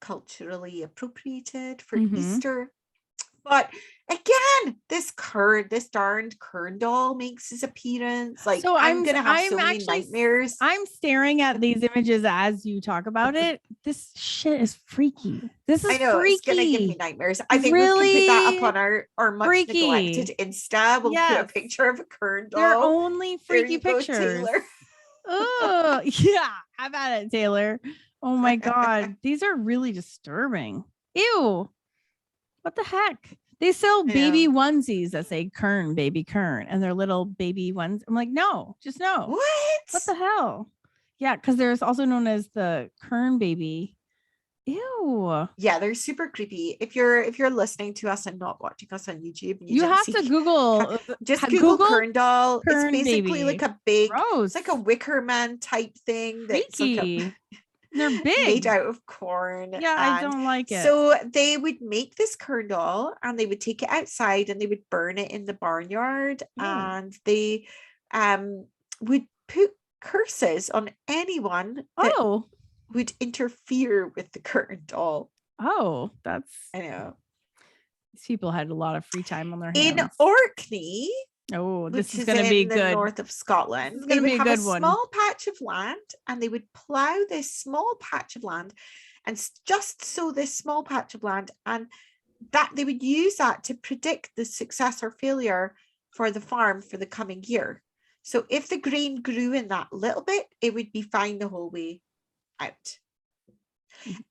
culturally appropriated for Easter. But again, this darned Kern doll makes his appearance. Like, so I'm gonna have so many nightmares. I'm staring at these images as you talk about it. This shit is freaky. This is freaky. It's gonna give me nightmares. I think we can put that up on our much neglected Insta. We'll put a picture of a Kern doll. They're only freaky pictures. Oh yeah, have at it, Taylor. Oh my god, these are really disturbing. Ew. What the heck? They sell baby onesies that say Kern, baby Kern, and they're little baby ones. I'm like, no, just no. What the hell? Yeah, because there's also known as the Kern baby. Ew. Yeah, they're super creepy. If you're listening to us and not watching us on YouTube, you have to Google. Just Google Kern doll. Kern it's basically baby. Like a big, Gross. It's like a Wicker Man type thing. That's like they're big, made out of corn. Yeah, I don't like it. So they would make this Kern doll, and they would take it outside, and they would burn it in the barnyard, and they would put curses on anyone that would interfere with the Kern doll. Oh, I know. These people had a lot of free time on their hands. In Orkney. Oh, this is going to be good. North of Scotland. They would have a small patch of land, and they would plow this small patch of land, and just sow this small patch of land, and that they would use that to predict the success or failure for the farm for the coming year. So if the grain grew in that little bit, it would be fine the whole way out.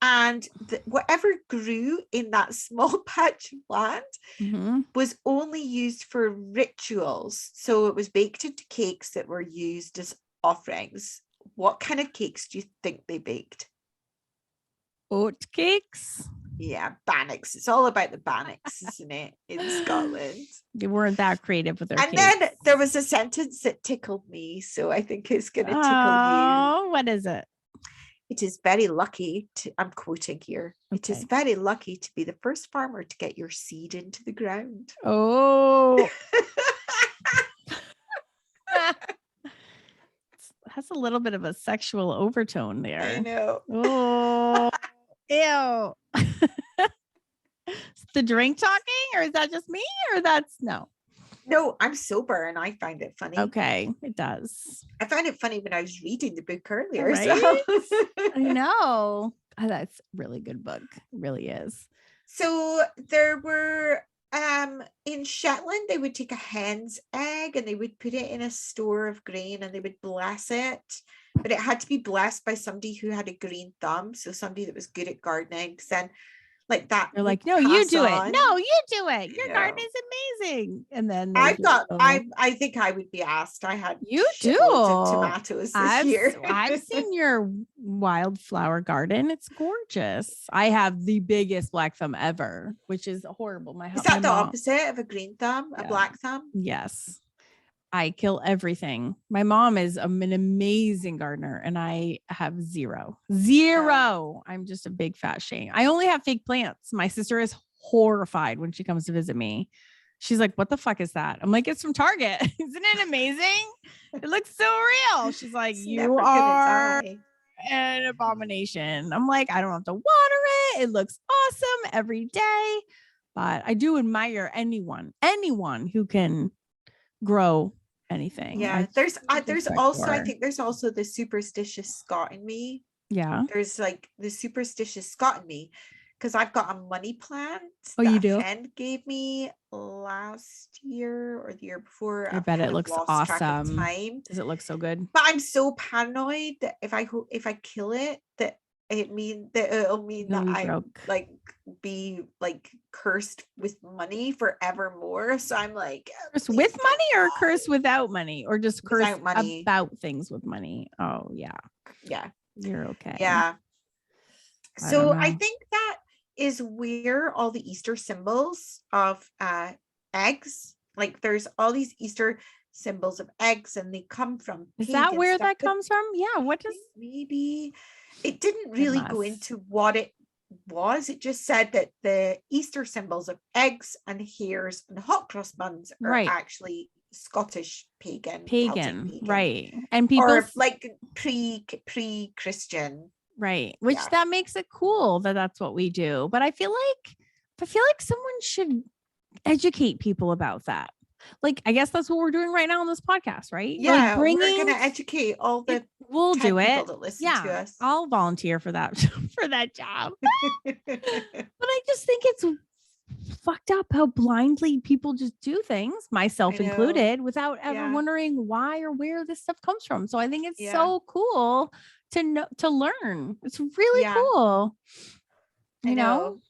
And whatever grew in that small patch of land was only used for rituals. So it was baked into cakes that were used as offerings. What kind of cakes do you think they baked? Oat cakes? Yeah, bannocks. It's all about the bannocks, isn't it? In Scotland. They weren't that creative with their cakes. Then there was a sentence that tickled me, so I think it's going to tickle you. Oh, what is it? It is very lucky to, I'm quoting here, it is very lucky to be the first farmer to get your seed into the ground. Oh. Has a little bit of a sexual overtone there. I know. Oh, ew. Is the drink talking, or is that just me, or that's no? No, I'm sober and I find it funny. Okay, it does. I found it funny when I was reading the book earlier. Right? So. I know. Oh, that's a really good book. It really is. So there were in Shetland, they would take a hen's egg and they would put it in a store of grain and they would bless it. But it had to be blessed by somebody who had a green thumb. So somebody that was good at gardening. Then like that. They're like, no, you do it. No, you do it. Your garden is amazing. And then I think I would be asked. I had you do tomatoes this year. I've seen your wildflower garden. It's gorgeous. I have the biggest black thumb ever, which is horrible. Is that the opposite of a green thumb? A black thumb? Yes. I kill everything. My mom is an amazing gardener and I have zero. I'm just a big fat shame. I only have fake plants. My sister is horrified when she comes to visit me. She's like, what the fuck is that? I'm like, it's from Target. Isn't it amazing? It looks so real. She's like, you are an abomination. I'm like, I don't have to water it. It looks awesome every day. But I do admire anyone who can grow anything. Yeah, there's also I think there's also the superstitious Scot in me. Yeah, there's like the superstitious Scot in me because I've got a money plant that a friend gave me last year or the year before. I bet it looks awesome. Does it look so good? But I'm so paranoid that if I kill it, that it'll mean that I like be like cursed with money forevermore. So I'm like, curse with money or curse without money, or just curse about things with money. Oh yeah, you're okay. Yeah. So I think that is where all the Easter symbols of eggs, like there's all these Easter symbols of eggs and they come from is that where that comes from? Yeah, what does maybe it didn't really go into what it was. It just said that the Easter symbols of eggs and hares and hot cross buns are actually Scottish pagan, right? And people or like pre-Christian, right? Which that makes it cool that that's what we do. But I feel like someone should educate people about that. Like, I guess that's what we're doing right now on this podcast, right? Yeah, like we're going to educate all the we'll do it. That listen to us. I'll volunteer for that job. But I just think it's fucked up how blindly people just do things, myself included, without ever wondering why or where this stuff comes from. So I think it's so cool to know, to learn. It's really cool. You know?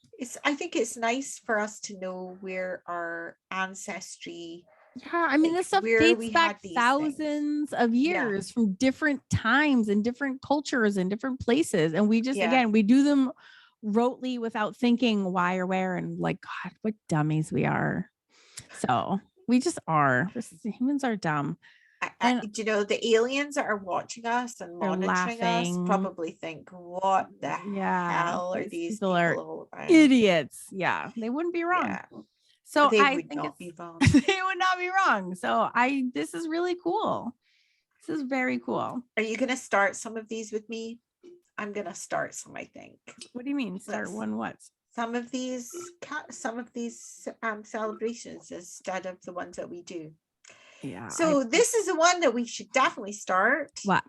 I think it's nice for us to know where our ancestry. Yeah, I mean, this stuff dates back thousands of years from different times and different cultures and different places. And we just, again, we do them rotely without thinking why or where. And like, God, what dummies we are. So we just are. Humans are dumb. And the aliens that are watching us and monitoring us probably think, what the hell are these people all about? Idiots. Yeah, they wouldn't be wrong. Yeah. So I think they would not be wrong. So this is really cool. This is very cool. Are you going to start some of these with me? I'm going to start some, I think. What do you mean? Start one what? Some of these celebrations instead of the ones that we do. Yeah. So this is the one that we should definitely start. What?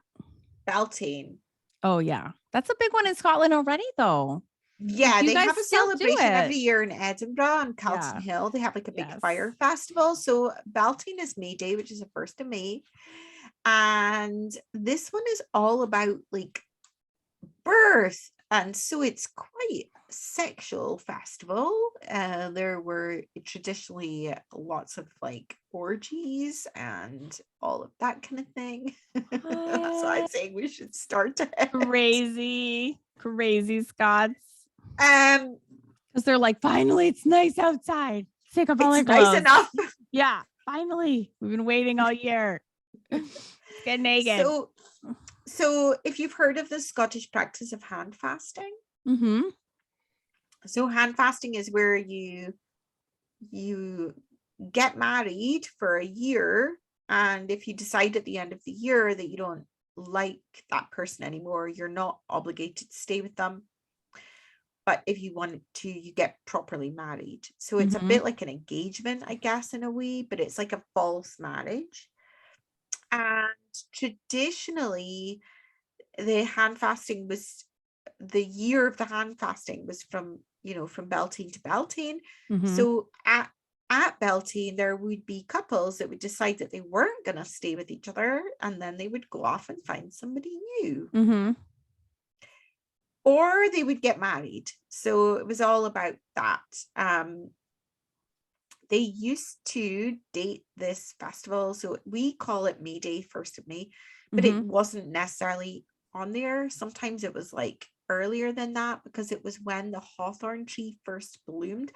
Beltane. Oh yeah. That's a big one in Scotland already though. Yeah, they have a celebration every year in Edinburgh on Calton Hill. They have like a big fire festival. So Beltane is May Day, which is the 1st of May. And this one is all about like birth. And so it's quite a sexual festival. There were traditionally lots of like orgies and all of that kind of thing. That's why I'm saying we should start it. Crazy Scots. Because they're like, finally, it's nice outside. Take off all our clothes. Nice enough. Yeah, finally. We've been waiting all year. Get naked. So if you've heard of the Scottish practice of hand fasting, so hand fasting is where you get married for a year, and if you decide at the end of the year that you don't like that person anymore, you're not obligated to stay with them. But if you wanted to, you get properly married. So it's a bit like an engagement, I guess, in a way, but it's like a false marriage. And traditionally, the hand fasting was, the year of the hand fasting was from, from Beltane to Beltane. So at Beltane, there would be couples that would decide that they weren't going to stay with each other, and then they would go off and find somebody new. Or they would get married. So it was all about that. They used to date this festival. So we call it May Day, 1st of May, but it wasn't necessarily on there. Sometimes it was like earlier than that, because it was when the hawthorn tree first bloomed.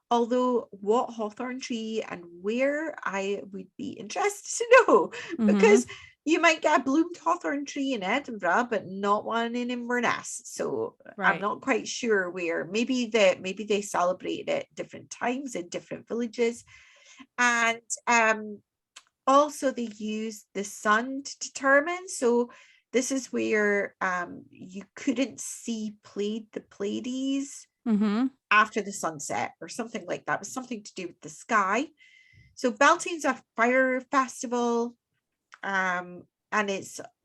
Although what hawthorn tree and where, I would be interested to know, because you might get a bloomed hawthorn tree in Edinburgh, but not one in Inverness. So I'm not quite sure where. Maybe they celebrate it at different times in different villages. And also they use the sun to determine. So this is where you couldn't see the Pleiades after the sunset or something like that. It was something to do with the sky. So Beltane's a fire festival. And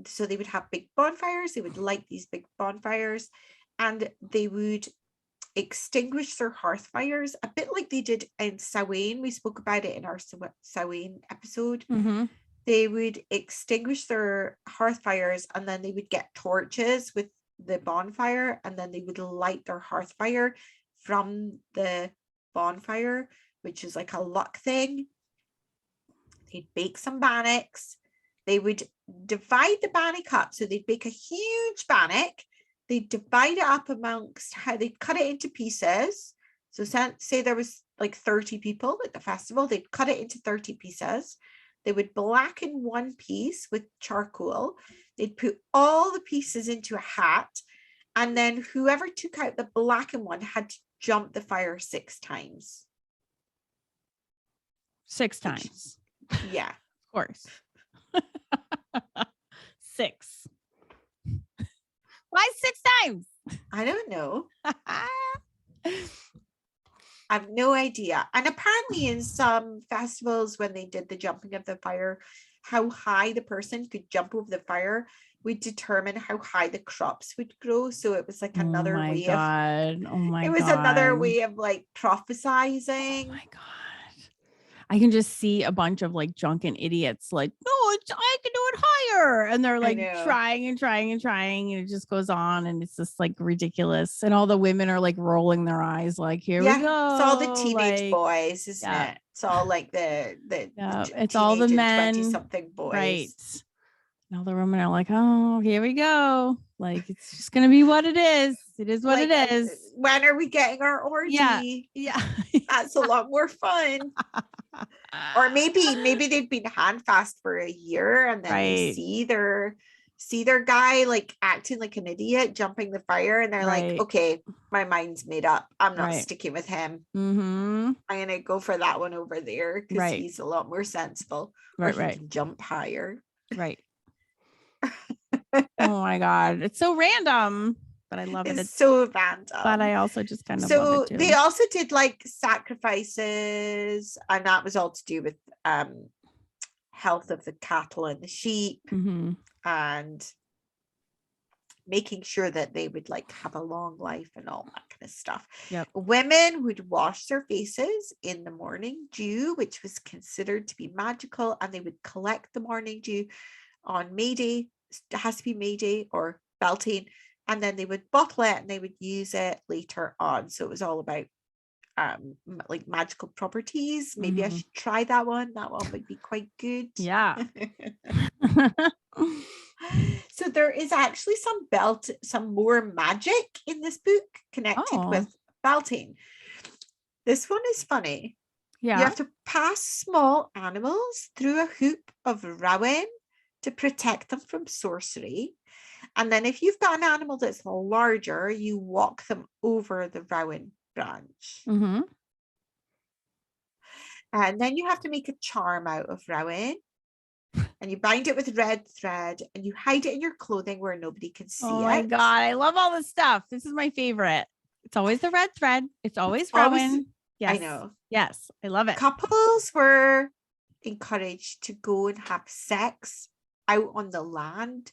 so they would have big bonfires. They would light these big bonfires, and they would extinguish their hearth fires, a bit like they did in Samhain. We spoke about it in our Samhain episode. They would extinguish their hearth fires, and then they would get torches with the bonfire, and then they would light their hearth fire from the bonfire, which is like a luck thing. They'd bake some bannocks. They would divide the bannock up. So they'd bake a huge bannock. They'd divide it up amongst how they'd cut it into pieces. So say there was like 30 people at the festival, they'd cut it into 30 pieces. They would blacken one piece with charcoal. They'd put all the pieces into a hat. And then whoever took out the blackened one had to jump the fire 6 times. 6 times. Yeah. Of course. 6. Why 6 times? I don't know. I have no idea. And apparently in some festivals, when they did the jumping of the fire, how high the person could jump over the fire would determine how high the crops would grow. So it was like another way another way of like prophesizing. Oh my God. I can just see a bunch of like drunken idiots like, no, I can do it higher. And they're like trying and trying and trying. And it just goes on. And it's just like ridiculous. And all the women are like rolling their eyes like, here we go. It's all the teenage boys, isn't it? It's all like it's all the men, 20-something boys. Right. And all the women are like, oh, here we go. Like, it's just going to be what it is. It is what it is. When are we getting our orgy? Yeah. That's a lot more fun. Or maybe they've been hand fast for a year, and then they see their guy like acting like an idiot, jumping the fire, and they're like, okay, my mind's made up. I'm not sticking with him. I'm gonna go for that one over there because he's a lot more sensible. Or he can jump higher. Right. Oh my God. It's so random. But I love it. It's so random. But I also just kind of love it too. They also did like sacrifices, and that was all to do with health of the cattle and the sheep, and making sure that they would like have a long life and all that kind of stuff. Yep. Women would wash their faces in the morning dew, which was considered to be magical, and they would collect the morning dew on May Day. It has to be May Day or Beltane. And then they would bottle it and they would use it later on. So it was all about like magical properties. Maybe I should try that one. That one would be quite good. Yeah. So there is actually some more magic in this book connected with Beltane. This one is funny. Yeah. You have to pass small animals through a hoop of rowan to protect them from sorcery. And then if you've got an animal that's larger, you walk them over the rowan branch. Mm-hmm. And then you have to make a charm out of rowan. And you bind it with red thread and you hide it in your clothing where nobody can see it. Oh my God. I love all this stuff. This is my favorite. It's always the red thread. It's always rowan. Yes. I know. Yes. I love it. Couples were encouraged to go and have sex out on the land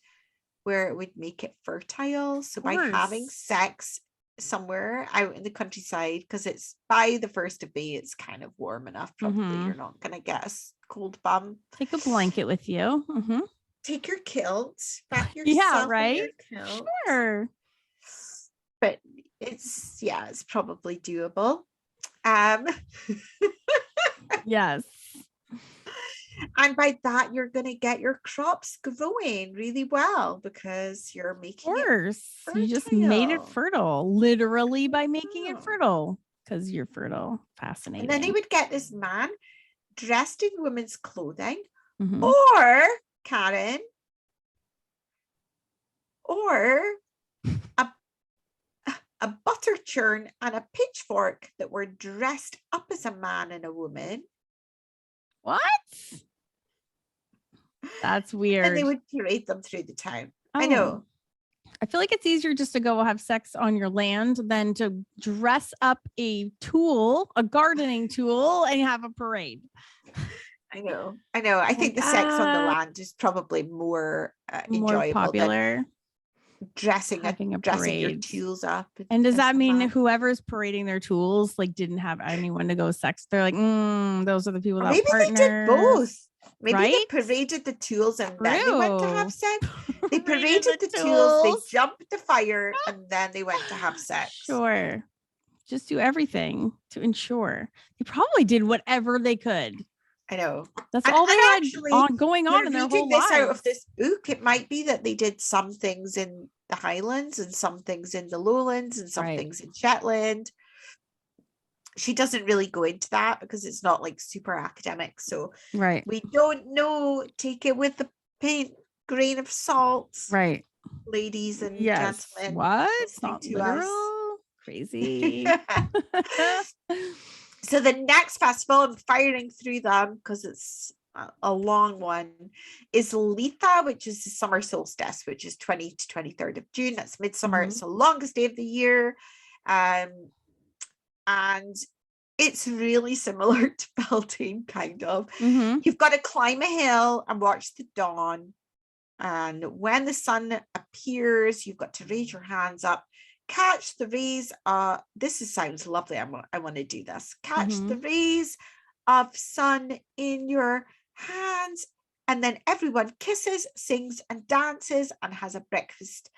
where it would make it fertile. So by having sex somewhere out in the countryside, because it's by the 1st of May, it's kind of warm enough. Probably you're not going to get a cold bum. Take a blanket with you. Mm-hmm. Take your kilt. Wrap yourself in your kilt. Sure. But it's probably doable. Yes. And by that, you're going to get your crops growing really well because you're making it fertile. You just made it fertile, literally by making it fertile because you're fertile. Fascinating. And then they would get this man dressed in women's clothing, or Karen, or a butter churn and a pitchfork that were dressed up as a man and a woman. What? That's weird. And they would parade them through the town. I know. I feel like it's easier just to go have sex on your land than to dress up a gardening tool, and have a parade. I know. I think the sex on the land is probably more enjoyable, popular. Than dressing your tools up. And does that mean whoever's parading their tools didn't have anyone to go sex? They're like, those are the people that maybe they did both. Maybe they paraded the tools and then they went to have sex. They paraded the tools, they jumped the fire, and then they went to have sex. Sure. Just do everything to ensure. They probably did whatever they could. I know. That's all they had going on in their whole lives. Out of this book, it might be that they did some things in the Highlands and some things in the Lowlands and some things in Shetland. She doesn't really go into that because it's not super academic. So we don't know. Take it with the grain of salt. Right. Ladies and gentlemen. What? It's not literal. Crazy. So the next festival, I'm firing through them because it's a long one, is Litha, which is the summer solstice, which is 20 to 23rd of June. That's midsummer. It's the longest day of the year. And it's really similar to Beltane, kind of. You've got to climb a hill and watch the dawn. And when the sun appears, you've got to raise your hands up. Catch the rays. Sounds lovely. I want to do this. Catch the rays of sun in your hands, and then everyone kisses, sings, and dances, and has a breakfast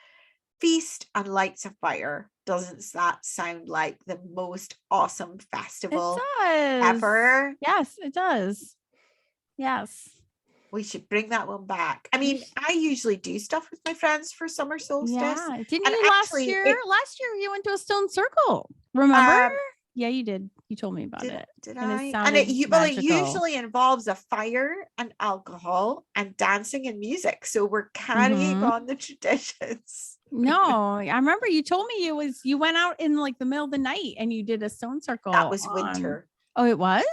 feast and lights a fire. Doesn't that sound like the most awesome festival ever? Yes, it does. Yes. We should bring that one back. I mean, I usually do stuff with my friends for summer solstice. Yeah. Didn't you last year? Last year you went to a stone circle. Remember? Yeah, you did. You told me about it. Did I? And it usually involves a fire and alcohol and dancing and music. So we're carrying on the traditions. No, I remember you told me you went out in the middle of the night and you did a stone circle. That was winter. Oh, it was?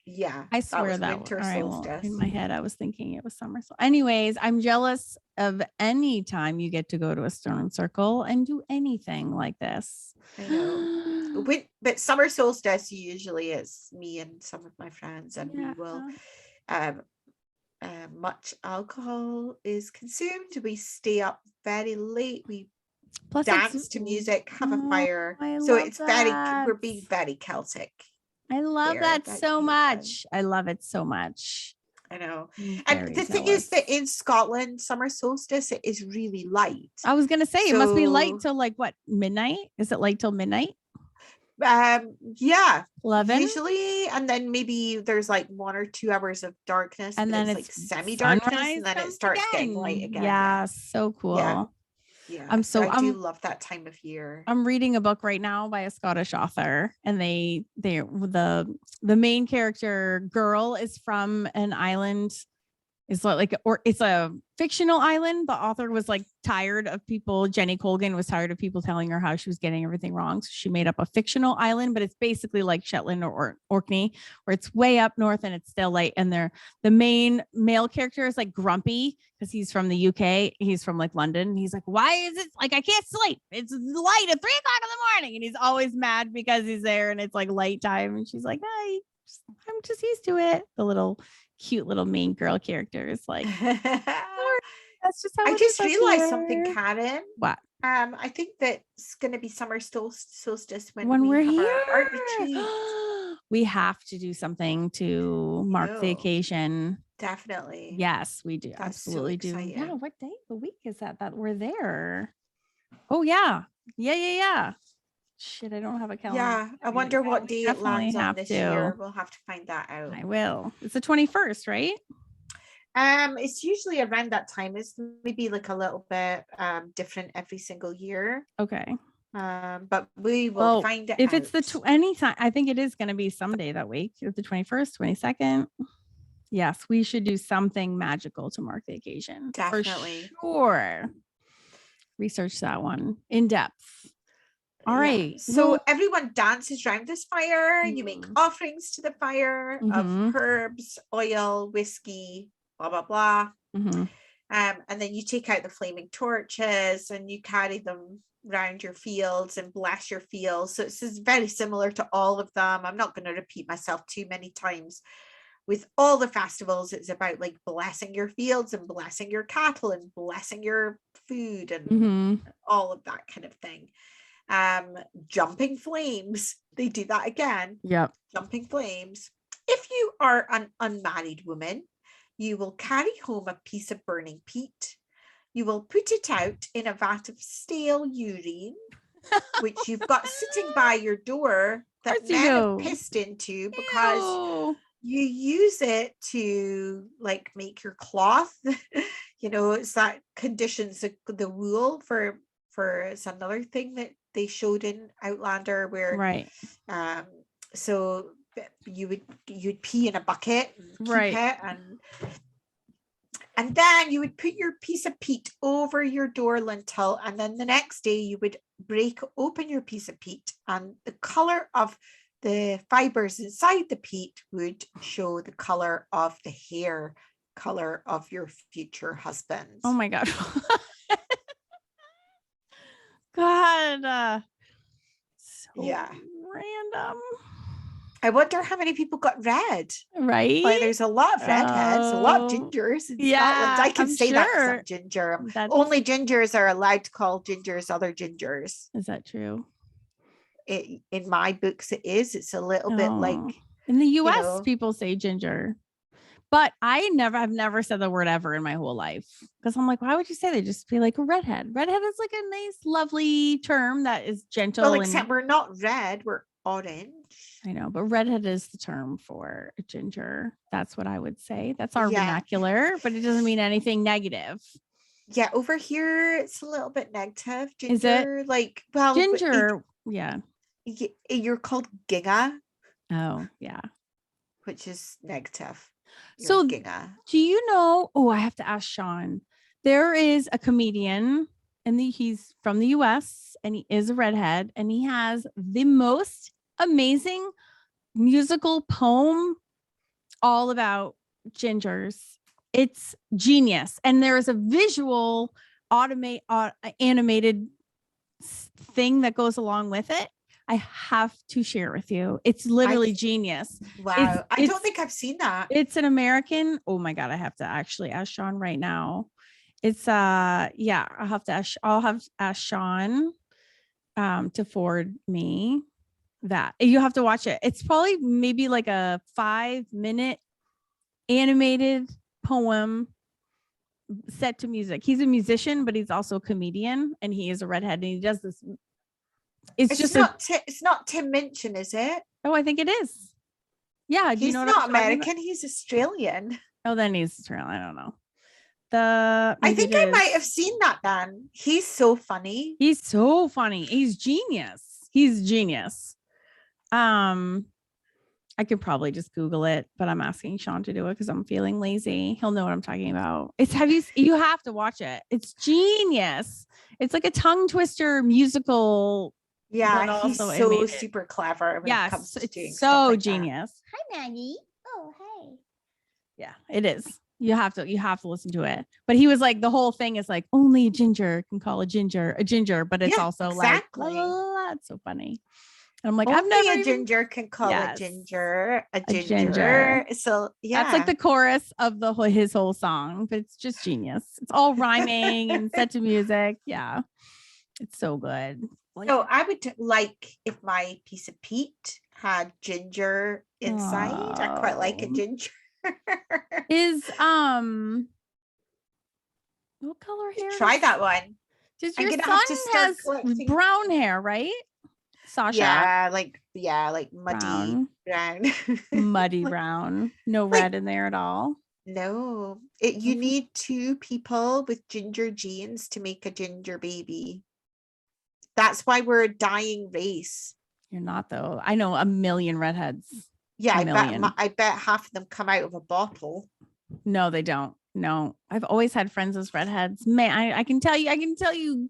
Yeah, I swear that winter solstice. In my head, I was thinking it was summer. So, anyways, I'm jealous of any time you get to go to a stone circle and do anything like this. I know, but summer solstice usually is me and some of my friends, and we will. Much alcohol is consumed. We stay up very late. We dance to music, have a fire. So it's we're being very Celtic. I love that so much. I love it so much. I know. And the thing is that in Scotland, summer solstice, it is really light. I was going to say, it must be light till midnight? Is it light till midnight? Yeah. 11? Usually. And then maybe there's 1 or 2 hours of darkness. And then it's semi-darkness. And then it starts getting light again. Yeah. So cool. Yeah. I do love that time of year. I'm reading a book right now by a Scottish author, and the main character girl is from an island It's like, or it's a fictional island. The author was like tired of people. Jenny Colgan was tired of people telling her how she was getting everything wrong. So she made up a fictional island, but it's basically like Shetland or Orkney, where it's way up north and it's still light. And the main male character is like grumpy because he's from the UK. He's from like London. He's like, why is it like I can't sleep? It's light at 3:00 in the morning. And he's always mad because he's there and it's like light time. And she's like, I'm just used to it. The little cute little main girl character is like, that's just how I just realized something, Karen. What? I think that it's going to be summer solstice when we're have here. Our art retreat. We have to do something to mark the occasion. Definitely. Yes, we do. That's absolutely so do. Yeah. What day of the week is that we're there? Oh yeah. Yeah. Shit, I don't have a calendar. Yeah, I wonder what day it lands on this year. We'll have to find that out. I will. It's the 21st, right? It's usually around that time. It's maybe like a little bit different every single year. Okay. But we will find it if out. It's the anytime. I think it is going to be someday that week. It's the 21st, 22nd. Yes, we should do something magical to mark the occasion. Definitely. For sure. Research that one in depth. All right. So everyone dances around this fire. You make offerings to the fire of herbs, oil, whiskey, blah, blah, blah. And then you take out the flaming torches and you carry them around your fields and bless your fields. So this is very similar to all of them. I'm not going to repeat myself too many times. With all the festivals, it's about like blessing your fields and blessing your cattle and blessing your food and all of that kind of thing. Jumping flames, they do that again. Jumping flames. If you are an unmarried woman, you will carry home a piece of burning peat. You will put it out in a vat of stale urine, which you've got sitting by your door that men have pissed into because you use it to like make your cloth. It's that conditions the wool for it's another thing that they showed in Outlander where so you'd pee in a bucket and keep it and then you would put your piece of peat over your door lintel, and then the next day you would break open your piece of peat and the color of the fibers inside the peat would show the color of the hair color of your future husband. Oh my God. God. So random. I wonder how many people got red. Right. Like, there's a lot of redheads, a lot of gingers in Scotland. I can say that because I'm ginger. Only gingers are allowed to call gingers other gingers. Is that true? In my books, it is. It's a little bit like in the US, people say ginger. But I've never said the word ever in my whole life because I'm like, why would you say that? Just be like a redhead. Redhead is like a nice, lovely term that is gentle. Well, except we're not red, we're orange. I know, but redhead is the term for a ginger. That's what I would say. That's our vernacular, but it doesn't mean anything negative. Yeah, over here it's a little bit negative. Ginger, is it? Like, well, ginger, you're called ginga. Oh, yeah. Which is negative. So do you know, I have to ask Sean, there is a comedian and he's from the US and he is a redhead and he has the most amazing musical poem all about gingers. It's genius. And there is a visual animated thing that goes along with it. I have to share with you. It's literally genius. Wow. I don't think I've seen that. It's an American. Oh my God. I have to actually ask Sean right now. It's I'll have to ask Sean to forward me that. You have to watch it. It's probably maybe like a 5-minute animated poem set to music. He's a musician, but he's also a comedian and he is a redhead and he does this. It's not Tim Minchin, is it? Oh, I think it is. Yeah. He's not American. He's Australian. Oh, then he's Australian. I don't know. I think I might have seen that then. He's so funny. He's so funny. He's genius. I I could probably just Google it, but I'm asking Sean to do it because I'm feeling lazy. He'll know what I'm talking about. You have to watch it. It's genius. It's like a tongue twister musical. Yeah, he's so super clever when it comes to doing stuff like genius. That. Hi, Maggie. Oh, hey. Yeah, it is. You have to listen to it. But he was like, the whole thing is like only a ginger can call a ginger, but it's also exactly. Like, that's so funny. And I'm like, only a ginger can call it ginger, a ginger. So yeah, that's like the chorus of his whole song, but it's just genius. It's all rhyming and set to music. Yeah, it's so good. So I would like if my piece of peat had ginger inside. I quite like a ginger. Is what color hair? Try that one. Does your son has brown hair, right? Sasha. Yeah, like muddy brown. Muddy brown. No red in there at all. No. You need two people with ginger genes to make a ginger baby. That's why we're a dying race. You're not though. I know a million redheads. Yeah, I bet half of them come out of a bottle. No, they don't. No, I've always had friends as redheads. Man, I can tell you 10.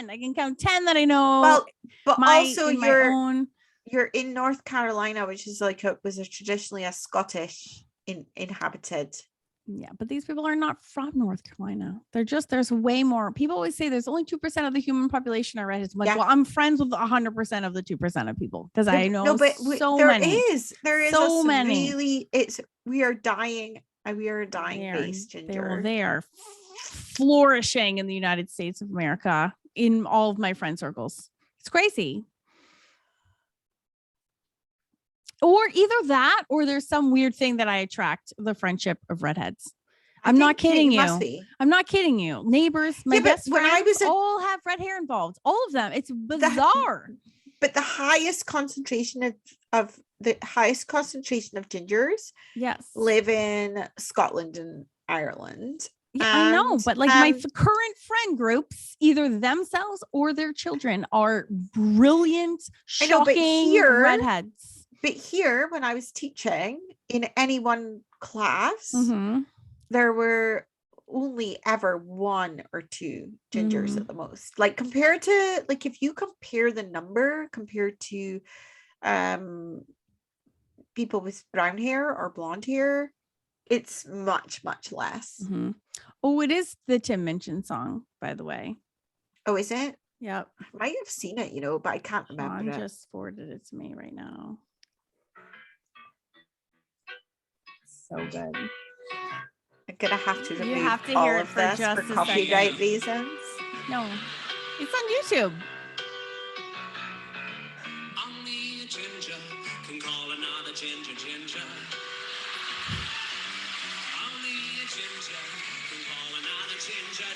I can count 10 that I know. Well, but also you're in North Carolina, which is was traditionally a Scottish inhabited. Yeah, but these people are not from North Carolina. There's way more. People always say there's only 2% of the human population are redheads. I'm like, well, I'm friends with 100% of the 2% of people because I know there is so many. Really, we are dying. We are a dying race, ginger. They are flourishing in the United States of America in all of my friend circles. It's crazy. Or either that, or there's some weird thing that I attract the friendship of redheads. I'm not kidding you. I'm not kidding you. Neighbors, my best friends all have red hair involved. All of them. It's bizarre. But the highest concentration of gingers, yes, live in Scotland and Ireland. Yeah, I know, but like my current friend groups, either themselves or their children are brilliant, shocking redheads. But here, when I was teaching in any one class, there were only ever 1 or 2 gingers at the most. Like compared to, like if you compare the number compared to people with brown hair or blonde hair, it's much, much less. Oh, it is the Tim Minchin song, by the way. Oh, is it? Yep. I might have seen it, but I can't remember. Sean just forwarded it to me right now. So good. I'm gonna have to remove all of this for copyright reasons. No, it's on YouTube. Only a ginger can call another ginger. Only a ginger can call another ginger.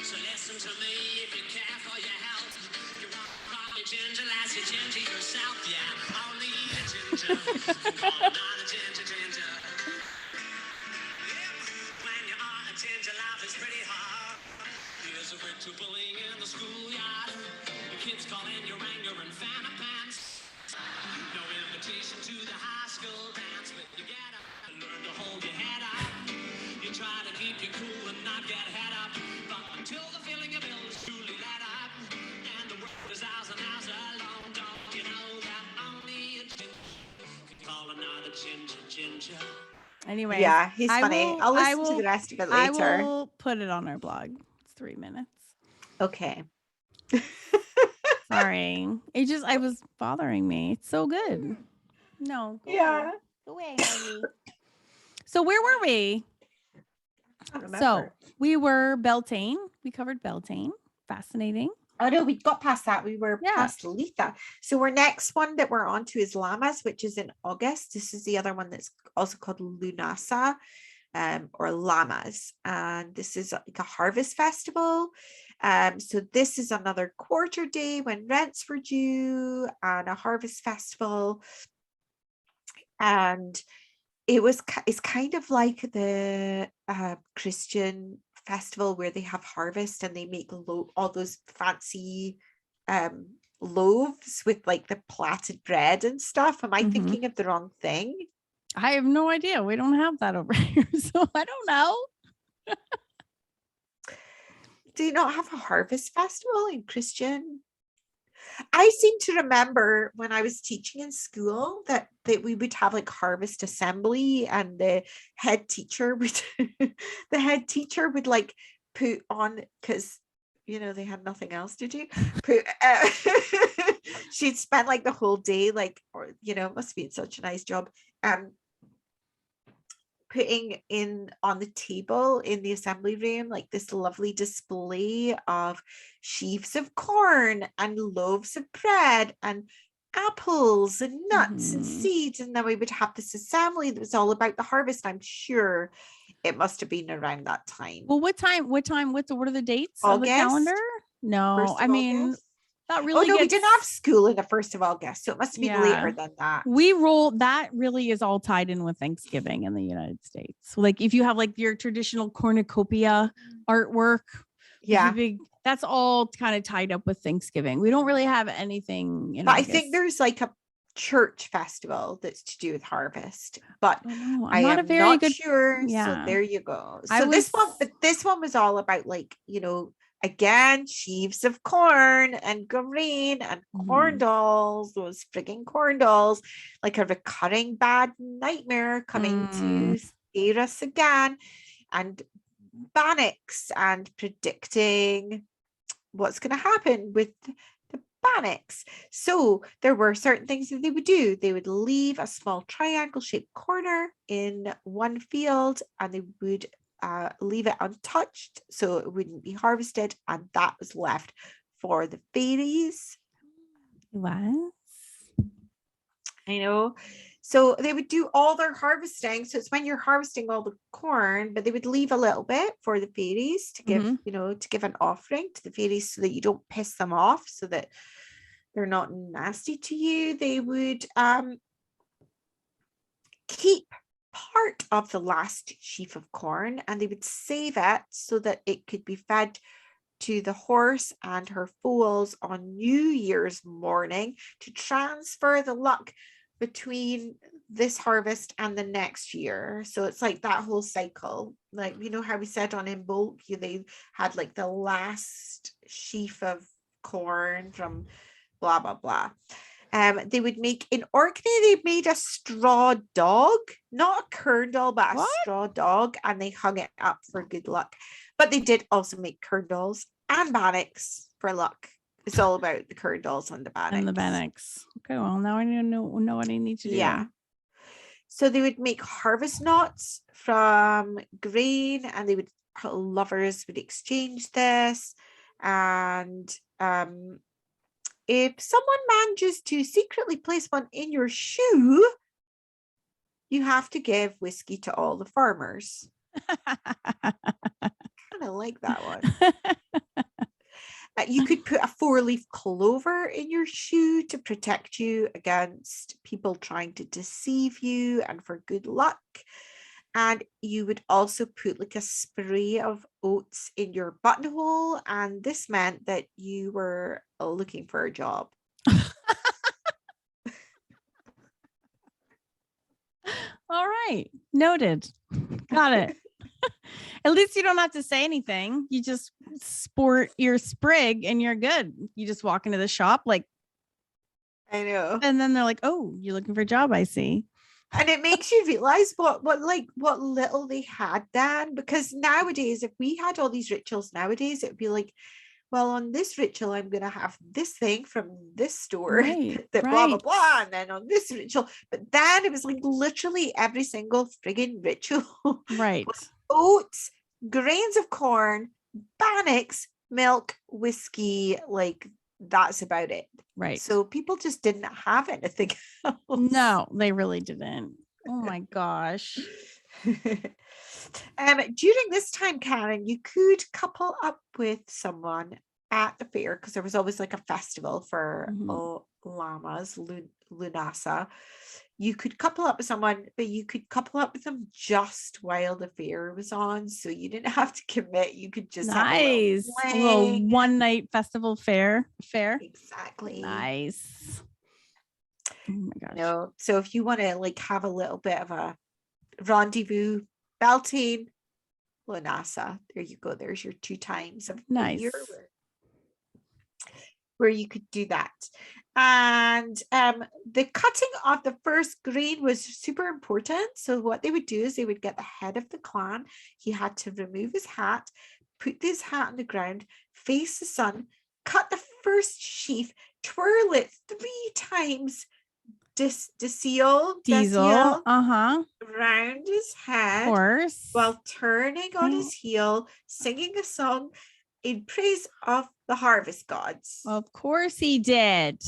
So listen to me if you care for your health. You want to call me ginger, lass, you ginger yourself, yeah. Only a ginger can call another ginger. When you are a ginger, life is pretty hard. Here's a bit of bullying in the schoolyard. The kids calling you anger and fanny pants. No invitation to the high school dance, but you get up and learn to hold your head up. You try to keep you cool and not get head up, but until the feeling of ill is truly let up, and the world is ours and ours alone. Don't you know that only a ginger can call another ginger? Anyway, yeah, he's funny. I'll listen to the rest of it later. I will put it on our blog. It's 3 minutes. Okay. Sorry. I was bothering me. It's so good. No. Go away, honey. So where were we? So we were Beltane. We covered Beltane. Fascinating. Oh no, we got past that. We were past Letha. So our next one that we're on to is Llamas, which is in August. This is the other one that's also called Lunasa, or Llamas. And this is like a harvest festival. So this is another quarter day when rents were due and a harvest festival. And it's kind of like the Christian festival where they have harvest and they make all those fancy loaves with like the plaited bread and stuff. Am I Mhm. thinking of the wrong thing? I have no idea. We don't have that over here, so I don't know. Do you not have a harvest festival in Christian? I seem to remember when I was teaching in school that we would have like harvest assembly, and the head teacher would the head teacher would like put on, because they had nothing else to do. She'd spend like the whole day, like, or it must have been such a nice job, putting in on the table in the assembly room like this lovely display of sheaves of corn and loaves of bread and apples and nuts and Mhm. seeds, and then we would have this assembly that was all about the harvest. I'm sure it must have been around that time. Well, what are the dates of the August? calendar? No, 1st I of mean, August? that Oh really no, we gets, didn't have school in the 1st of August, so it must have been later than that. that really is all tied in with Thanksgiving in the United States. So like if you have like your traditional cornucopia artwork, Yeah, that's all kind of tied up with Thanksgiving. We don't really have anything in but I August. think there's like a church festival that's to do with harvest, but I'm I not am a very not good sure. yeah. So there you go. I So was this one was all about like, again, sheaves of corn and grain and corn Mhm. dolls, those frigging corn dolls, like a recurring bad nightmare coming to scare us again, and bannocks, and predicting what's going to happen with the bannocks. So there were certain things that they would do. They would leave a small triangle shaped corner in one field, and they would leave it untouched so it wouldn't be harvested, and that was left for the fairies. What? I know. So they would do all their harvesting. So it's when you're harvesting all the corn, but they would leave a little bit for the fairies to give, to give an offering to the fairies so that you don't piss them off, so that they're not nasty to you. They would keep part of the last sheaf of corn, and they would save it so that it could be fed to the horse and her foals on New Year's morning to transfer the luck between this harvest and the next year. So it's like that whole cycle, like how we said on Imbolc, they had like the last sheaf of corn from blah blah blah. They would make in Orkney, they made a straw dog, not a Kern doll, but a straw dog, and they hung it up for good luck. But they did also make Kern dolls and bannocks for luck. It's all about the Kern dolls and the bannocks. And the bannocks. Okay, well now I need to know what I need to do. Yeah. So they would make harvest knots from grain, and they would lovers would exchange this. And if someone manages to secretly place one in your shoe, you have to give whiskey to all the farmers. Kind of like that one. You could put a 4-leaf clover in your shoe to protect you against people trying to deceive you and for good luck. And you would also put like a spray of oats in your buttonhole, and this meant that you were looking for a job. All right, noted. Got it. At least you don't have to say anything. You just sport your sprig and you're good. You just walk into the shop like, I know. and then they're like, "Oh, you're looking for a job, I see." And it makes you realize what little they had then, because nowadays, if we had all these rituals nowadays, it'd be like, well, on this ritual, I'm going to have this thing from this store, that blah, blah, blah. And then on this ritual, but then it was like literally every single friggin' ritual. Right. Oats, grains of corn, bannocks, milk, whiskey, like that's about it. Right. So people just didn't have anything else. No, they really didn't. Oh my gosh. During this time, Karen, you could couple up with someone at the fair, because there was always like a festival for llamas, Lunasa, you could couple up with someone, but you could couple up with them just while the fair was on. So you didn't have to commit. You could just have A little fling. one night festival fair. Exactly. Nice. Oh my gosh. No. So if you want to like have a little bit of a rendezvous, Beltane, Lunasa, there you go. There's your 2 times of the Nice. year where you could do that. And the cutting of the first grain was super important. So what they would do is they would get the head of the clan. He had to remove his hat, put this hat on the ground, face the sun, cut the first sheaf, twirl it 3 times, diesel round his head, of course, while turning on his heel, singing a song in praise of the harvest gods. Of course he did.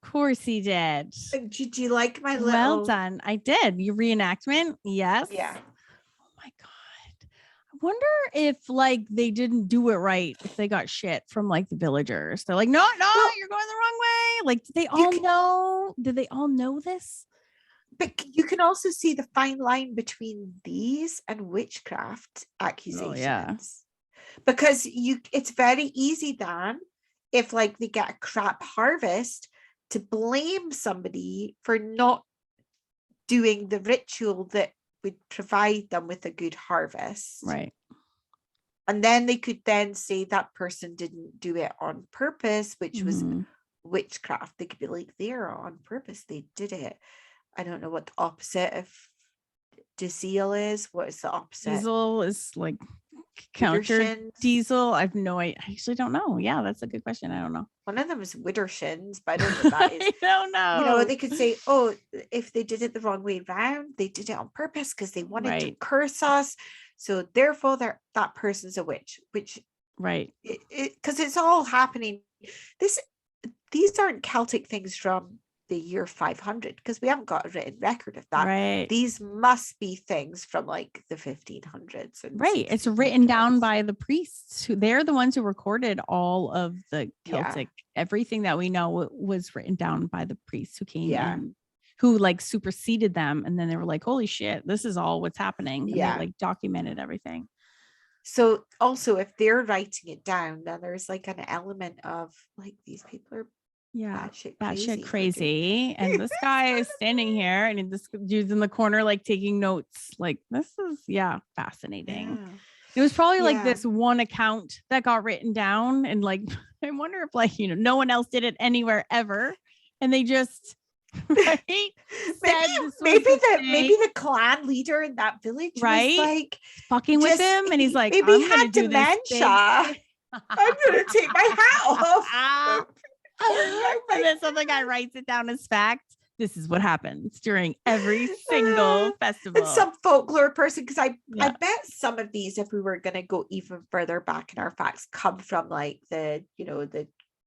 Of course he did. Did you like my little? Well done. I did. Your reenactment. Yes. Yeah. Oh my God. I wonder if like they didn't do it right, if they got shit from like the villagers. They're like, no, you're going the wrong way. Like, did they all know? Did they all know this? But you can also see the fine line between these and witchcraft accusations. Oh, yeah. Because it's very easy then, if like they get a crap harvest, to blame somebody for not doing the ritual that would provide them with a good harvest. Right. And then they could then say that person didn't do it on purpose, which was witchcraft. They could be like, they're on purpose. They did it. I don't know what the opposite of diesel is. What is the opposite? Diesel is like counter diesel. I've no idea. I actually don't know. Yeah, that's a good question. I don't know. One of them is widdershins, but I don't know what that is. I don't know. You know, they could say, oh, if they did it the wrong way around, they did it on purpose because they wanted to curse us. So therefore, that person's a witch. Which because it's all happening. These aren't Celtic things from the year 500 because we haven't got a written record of that. Right. These must be things from like the 1500s. And right. It's written down by the priests who they're the ones who recorded all of the Celtic. Everything that we know was written down by the priests who came in, who like superseded them. And then they were like, holy shit, this is all what's happening. And they like documented everything. So also if they're writing it down, then there's like an element of like these people are batshit crazy. And this guy is standing here and this dude's in the corner like taking notes. Like this is fascinating. It was probably like this one account that got written down, and like I wonder if like no one else did it anywhere ever, and they just maybe the clan leader in that village was like fucking with him, and he's like, maybe he had dementia. I'm gonna take my hat off. And then some guy writes it down as fact. This is what happens during every single festival. And some folklore person, because I bet some of these, if we were going to go even further back in our facts, come from like the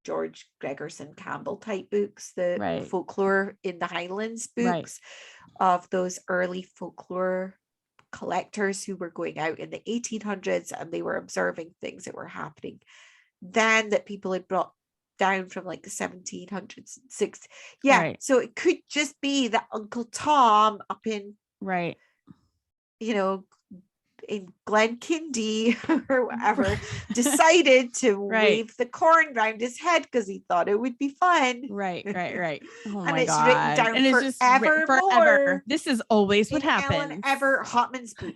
George Gregerson Campbell type books, the folklore in the Highlands books of those early folklore collectors who were going out in the 1800s and they were observing things that were happening then that people had brought down from like the 1700s, 60s. So it could just be that Uncle Tom up in in Glenkindie or whatever decided to wave the corn round his head because he thought it would be fun. Right. Oh and my it's God. written down and it's forever. This is always what happens. Ever Hotman's book.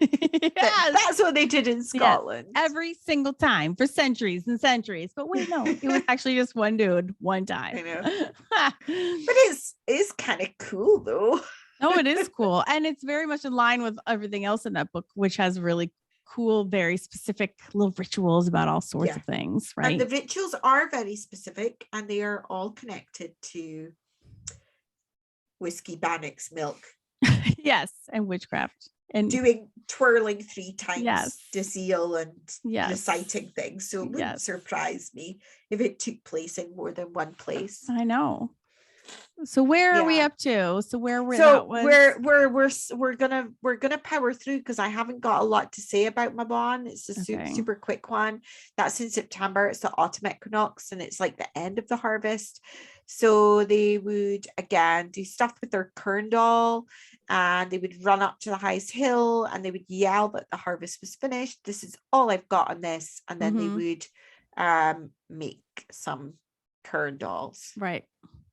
That's what they did in Scotland. Every single time for centuries and centuries. But wait, no, it was actually just one dude, one time. I know. But it's kind of cool though. No, it is cool. And it's very much in line with everything else in that book, which has really cool, very specific little rituals about all sorts of things, right? And the rituals are very specific and they are all connected to whiskey, bannocks, milk. Yes, and witchcraft. And twirling 3 times to seal and reciting things. So it wouldn't surprise me if it took place in more than one place. I know. So where are we up to? So we're gonna power through because I haven't got a lot to say about my bond. It's a super quick one. That's in September. It's the autumn equinox and it's like the end of the harvest. So they would again do stuff with their Kern doll, and they would run up to the highest hill and they would yell that the harvest was finished. This is all I've got on this. And then they would make some Kern dolls. Right.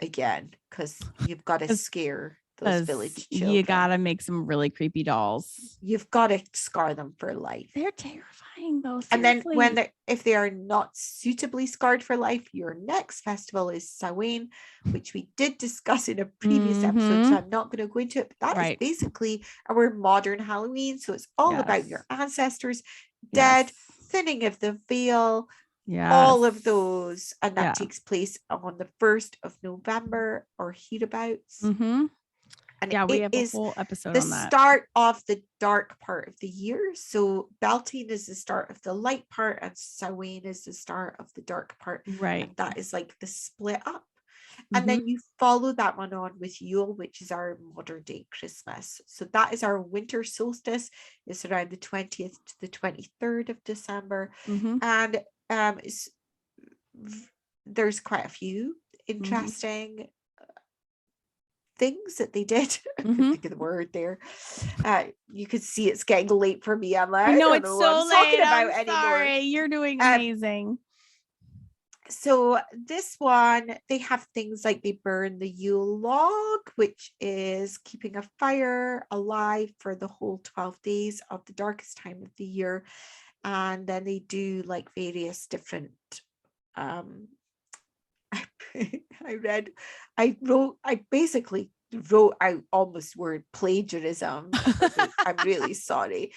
Again, because you've got to scare those village children. You gotta make some really creepy dolls. You've got to scar them for life. They're terrifying though. Seriously. And then if they are not suitably scarred for life, your next festival is Samhain, which we did discuss in a previous episode, so I'm not going to go into it, but that is basically our modern Halloween. So it's all about your ancestors, dead, thinning of the veil, all of those, and that takes place on the 1st of November or hereabouts. And we have a whole episode the on that. start of the dark part of the year. So Beltane is the start of the light part, and Samhain is the start of the dark part. Right. And that is like the split up. And then you follow that one on with Yule, which is our modern day Christmas. So that is our winter solstice. It's around the 20th to the 23rd of December. And there's quite a few interesting things that they did. I couldn't think of the word there. You could see it's getting late for me. I'm like, I know don't it's know so what I'm late. talking about I'm anymore. sorry. You're doing amazing. So this one, they have things like they burn the Yule log, which is keeping a fire alive for the whole 12 days of the darkest time of the year. And then they do like various different I basically wrote out almost word plagiarism. I'm really sorry.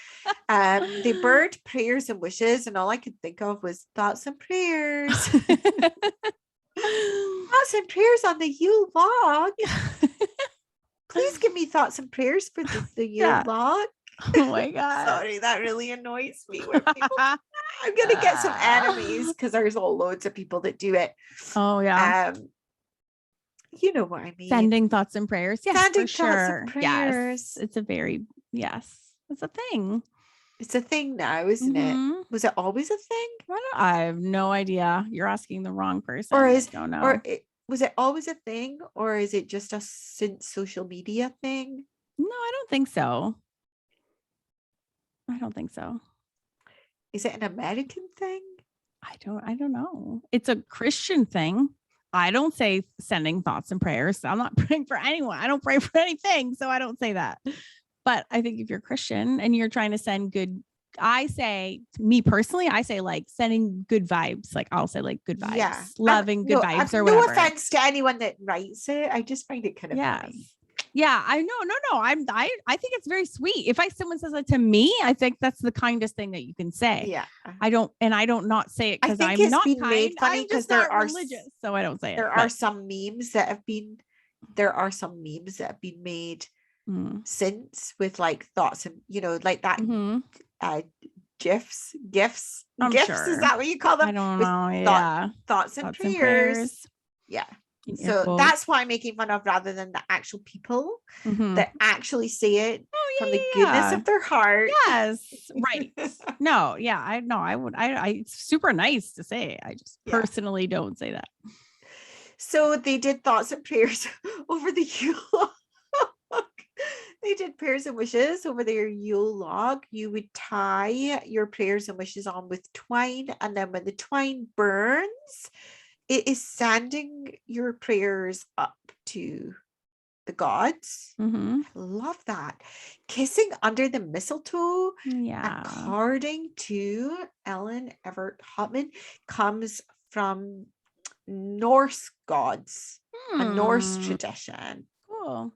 They burned prayers and wishes, and all I could think of was thoughts and prayers. Thoughts and prayers on the Yule log. Please give me thoughts and prayers for the Yule log. Oh my god. Sorry, that really annoys me. When people, I'm gonna get some enemies because there's all loads of people that do it. Oh yeah. You know what I mean. Sending thoughts and prayers. Yes, Sending for sure. thoughts and prayers. Yes. It's a very it's a thing. It's a thing now, isn't it? Was it always a thing? I have no idea. You're asking the wrong person. Or I don't know. Was it always a thing, or is it just a since social media thing? No, I don't think so. I don't think so. Is it an American thing? I don't know. It's a Christian thing. I don't say sending thoughts and prayers. I'm not praying for anyone. I don't pray for anything. So I don't say that. But I think if you're Christian and you're trying to send good, I say, me personally, I say like sending good vibes. Like I'll say like good vibes, loving good vibes or whatever. No offense to anyone that writes it. I just find it kind of funny. Yeah, I know. No. I think it's very sweet. If someone says that to me, I think that's the kindest thing that you can say. Yeah. I don't not say it because I'm not kind. Made funny because there are religious, so I don't say it. There are some memes that have been made since with like thoughts and like that gifs. I'm gifs sure. Is that what you call them? I don't know. Thoughts and prayers. Yeah. So that's why I'm making fun of, rather than the actual people that actually say it from the goodness of their heart. Yes. Right. No. Yeah. I would. It's super nice to say. I just personally don't say that. So they did thoughts and prayers over the Yule log. They did prayers and wishes over their Yule log. You would tie your prayers and wishes on with twine, and then when the twine burns, it is sending your prayers up to the gods. I love that. Kissing under the mistletoe, according to Ellen Everett Hotman, comes from Norse gods, a Norse tradition. Cool.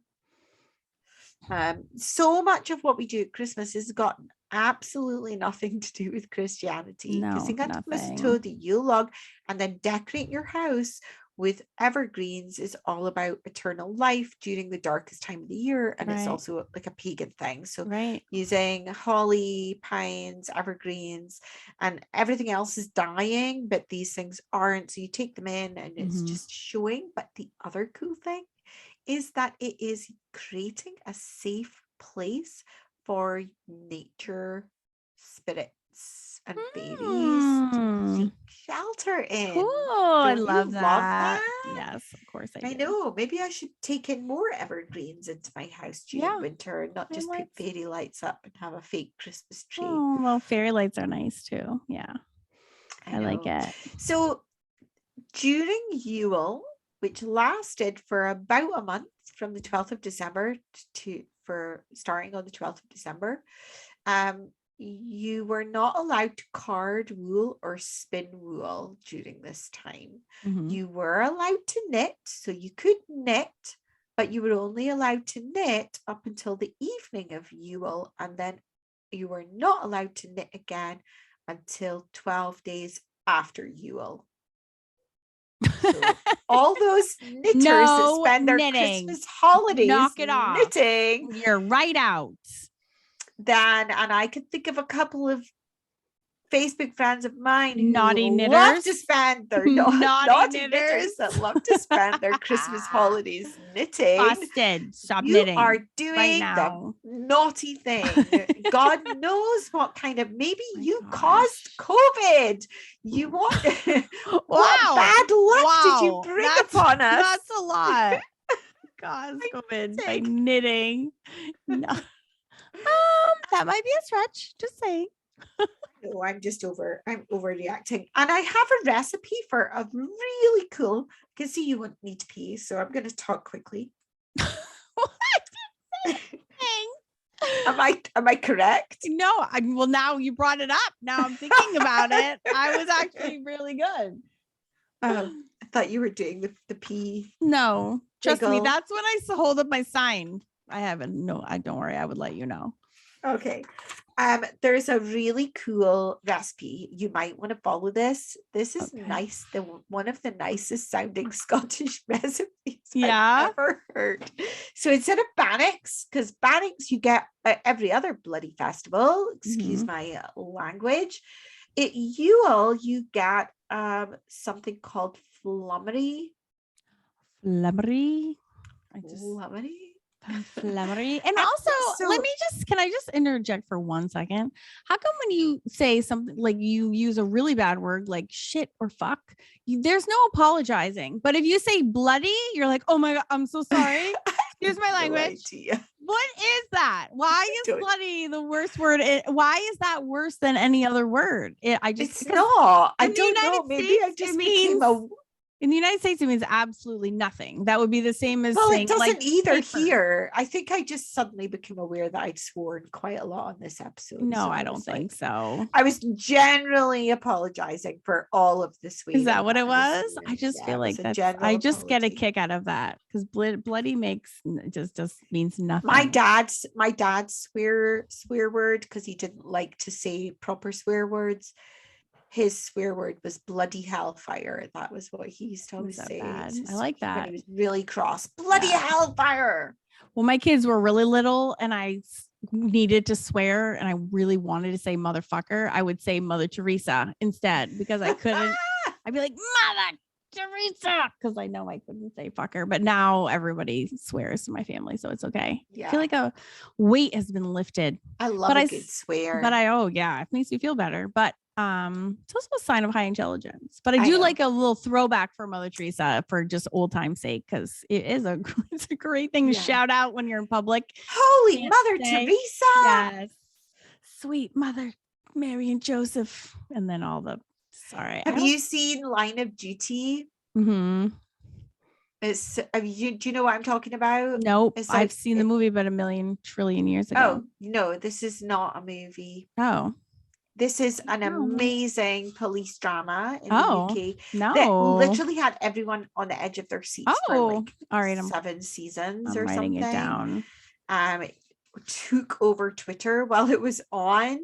So much of what we do at Christmas has got absolutely nothing to do with Christianity. Kissing under the mistletoe, the Yule log, and then decorate your house with evergreens is all about eternal life during the darkest time of the year, and it's also like a pagan thing. So using holly, pines, evergreens, and everything else is dying, but these things aren't. So you take them in and it's just showing. But the other cool thing is that it is creating a safe place for nature spirits tents and babies to seek shelter in. Cool. I Don't love you that. Yes, of course I I do. know. Maybe I should take in more evergreens into my house during winter and not just put fairy lights up and have a fake Christmas tree. Oh, well, fairy lights are nice too. Yeah. I like it. So during Yule, which lasted for about a month from the 12th of December for starting on the 12th of December, you were not allowed to card wool or spin wool during this time. You were allowed to knit, so you could knit, but you were only allowed to knit up until the evening of Yule, and then you were not allowed to knit again until 12 days after Yule. So all those knitters that spend their Christmas holidays knitting, you're right out. And I could think of a couple of Facebook friends of mine who naughty knitters love to spend their naughty knitters that love to spend their Christmas holidays knitting. Busted. Stop knitting. You are doing the naughty thing. God knows what kind of, maybe you caused COVID. You want what bad luck did you bring upon us? That's a lot. Caused COVID by knitting. No. That might be a stretch. Just saying. No, I'm overreacting. And I have a recipe for a really cool, I can see you want me to pee, so I'm going to talk quickly. Am I correct? No, well, now you brought it up. Now I'm thinking about it. I was actually really good. I thought you were doing the pee. No, trust me. That's when I hold up my sign. I haven't. No, don't worry. I would let you know. Okay. There's a really cool recipe. You might want to follow this. This is nice. One of the nicest sounding Scottish recipes I've ever heard. So instead of bannocks, because bannocks you get at every other bloody festival, excuse my language. At Yule, you get something called flummery. Flummery. Flummery. And also, can I just interject for 1 second? How come when you say something like you use a really bad word like shit or fuck, there's no apologizing. But if you say bloody, you're like, oh my God, I'm so sorry. Excuse my language. What is that? Why is bloody the worst word? Why is that worse than any other word? It's not. I don't know. Maybe I just became in the United States, it means absolutely nothing. That would be the same as saying, it doesn't either here. I think I just suddenly became aware that I'd sworn quite a lot on this episode. No, so I don't think so. I was generally apologizing for all of the sweet. Is that what it was? I just feel like I just get a kick out of that because bloody makes just means nothing. My dad's swear word, because he didn't like to say proper swear words. His swear word was bloody hellfire. That was what he used to always say. I like that. When he was really cross. Bloody hellfire. Well, my kids were really little and I needed to swear and I really wanted to say motherfucker. I would say Mother Teresa instead because I couldn't. I'd be like, Mother Teresa, because I know I couldn't say fucker. But now everybody swears to my family, so it's okay. Yeah. I feel like a weight has been lifted. I love a good swear. But it makes me feel better. But it's also a sign of high intelligence. But I do like a little throwback for Mother Teresa for just old time's sake, because it's a great thing to shout out when you're in public. Holy Mother Teresa. Yes. Sweet Mother Mary and Joseph. And then all the Have you seen Line of Duty? Mm-hmm. Do you know what I'm talking about? Nope. I've seen the movie but a million trillion years ago. Oh, no, this is not a movie. Oh. This is an amazing police drama in the UK that literally had everyone on the edge of their seats for like all right, 7 seasons I'm or writing something. It down. It took over Twitter while it was on.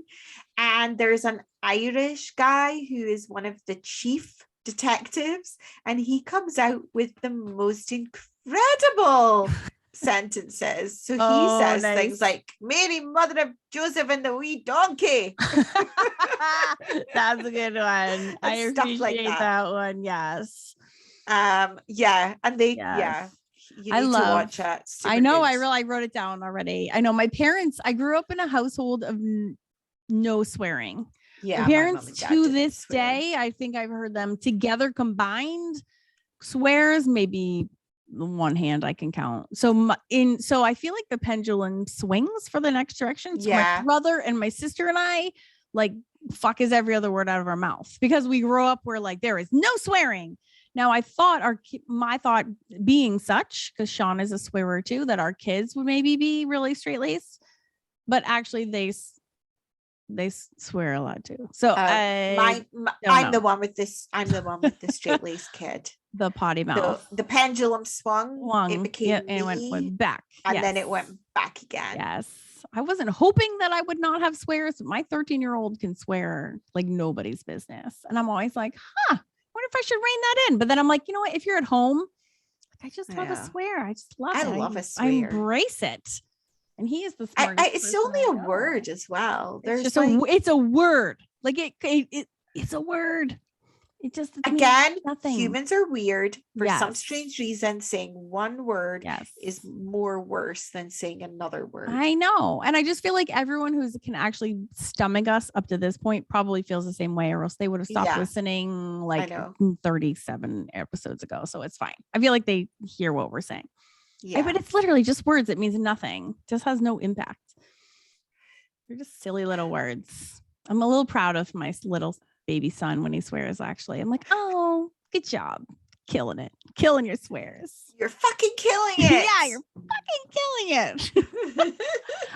And there's an Irish guy who is one of the chief detectives, and he comes out with the most incredible sentences. So he says things like, Mary, mother of Joseph and the wee donkey. That's a good one. I appreciate that one. Yes. And they you need to watch it. I know. I wrote it down already. I know my parents, I grew up in a household of no swearing. Yeah, My my parents mum and dad to didn't this swear. day, I think I've heard them together combined swears maybe one hand I can count. So so I feel like the pendulum swings for the next direction. So my brother and my sister and I, like, fuck is every other word out of our mouth because we grew up where like there is no swearing. Now I thought my thought being such, because Sean is a swearer too, that our kids would maybe be really straight laced, but actually they swear a lot too. So I'm the one with this. I'm the one with the straight laced kid. The potty mouth. The pendulum swung. It became and it went back, and then it went back again. Yes, I wasn't hoping that I would not have swears. But my 13-year-old can swear like nobody's business, and I'm always like, wonder if I should rein that in. But then I'm like, you know what? If you're at home, I just love a swear. I just love it. I love a swear. I embrace it. And he is the smartest. It's only a word as well. There's it's just it's a word. Like it's a word. It just again, nothing. Humans are weird for some strange reason. Saying one word is more worse than saying another word. I know, and I just feel like everyone who can actually stomach us up to this point probably feels the same way, or else they would have stopped listening like 37 episodes ago. So it's fine. I feel like they hear what we're saying. Yeah, but it's literally just words. It means nothing. Just has no impact. They're just silly little words. I'm a little proud of my little baby son when he swears. Actually, I'm like, oh, good job, killing your swears. You're fucking killing it. Yeah, you're fucking killing it.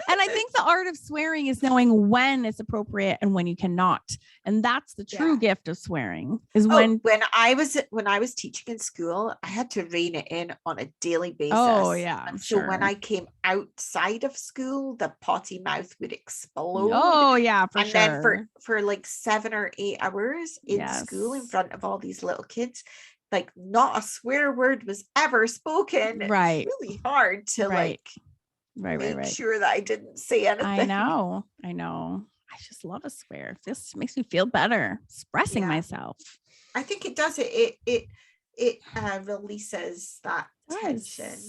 And I think the art of swearing is knowing when it's appropriate and when you cannot. And that's the true gift of swearing is when I was teaching in school, I had to rein it in on a daily basis. Oh yeah. And so when I came outside of school, the potty mouth would explode. Oh yeah, for sure. And then for like 7 or 8 hours in school in front of all these little kids, like not a swear word was ever spoken. Right. It's really hard to make sure that I didn't say anything. I know. I just love a swear. This makes me feel better expressing myself. I think it does. It releases that tension.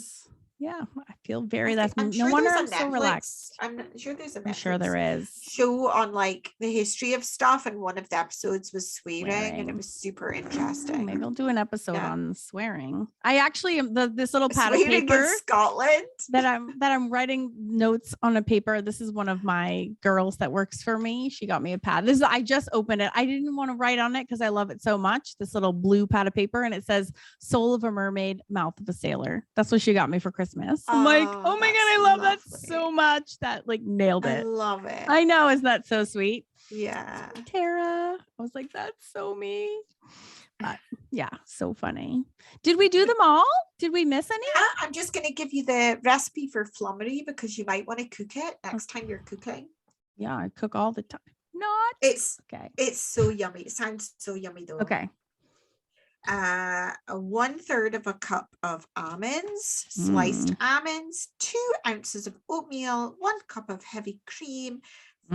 Yeah, I feel very no wonder I'm so relaxed. I'm not sure there's a Netflix I'm sure there is show on like the history of stuff, and one of the episodes was swearing. And it was super interesting. Maybe I'll do an episode on swearing. I actually am this little pad of Swearing paper in Scotland that I'm writing notes on a paper. This is one of my girls that works for me. She got me a pad. I just opened it. I didn't want to write on it because I love it so much. This little blue pad of paper, and it says "Soul of a mermaid, mouth of a sailor." That's what she got me for Christmas. I'm like, oh my god, I love that so much. That like nailed it. I love it. I know, isn't that so sweet? Yeah, Tara. I was like, that's so me. Yeah, so funny. Did we do them all? Did we miss any? Yeah, I'm just gonna give you the recipe for flummery because you might want to cook it next time you're cooking. Yeah, I cook all the time. It's so yummy. It sounds so yummy though. Okay. 1/3 of a cup of almonds, sliced almonds, 2 ounces of oatmeal, 1 cup of heavy cream,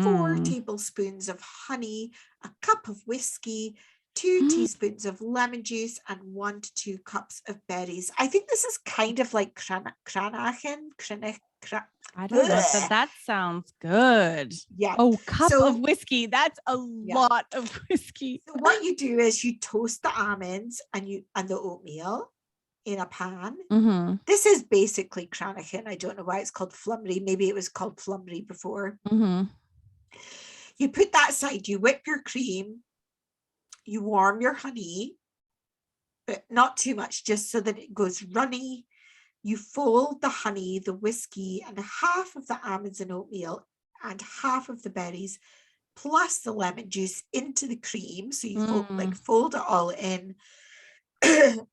4 tablespoons of honey, a cup of whiskey, 2 teaspoons of lemon juice, and 1 to 2 cups of berries. I think this is kind of like Cranachen. I don't know. So that sounds good. Yeah. Oh, cup of whiskey. That's a lot of whiskey. So what you do is you toast the almonds and the oatmeal in a pan. Mm-hmm. This is basically Cranachen. I don't know why it's called flummery. Maybe it was called flummery before. Mm-hmm. You put that aside. You whip your cream. You warm your honey, but not too much, just so that it goes runny. You fold the honey, the whiskey, and half of the almonds and oatmeal and half of the berries, plus the lemon juice into the cream. So you fold it all in. And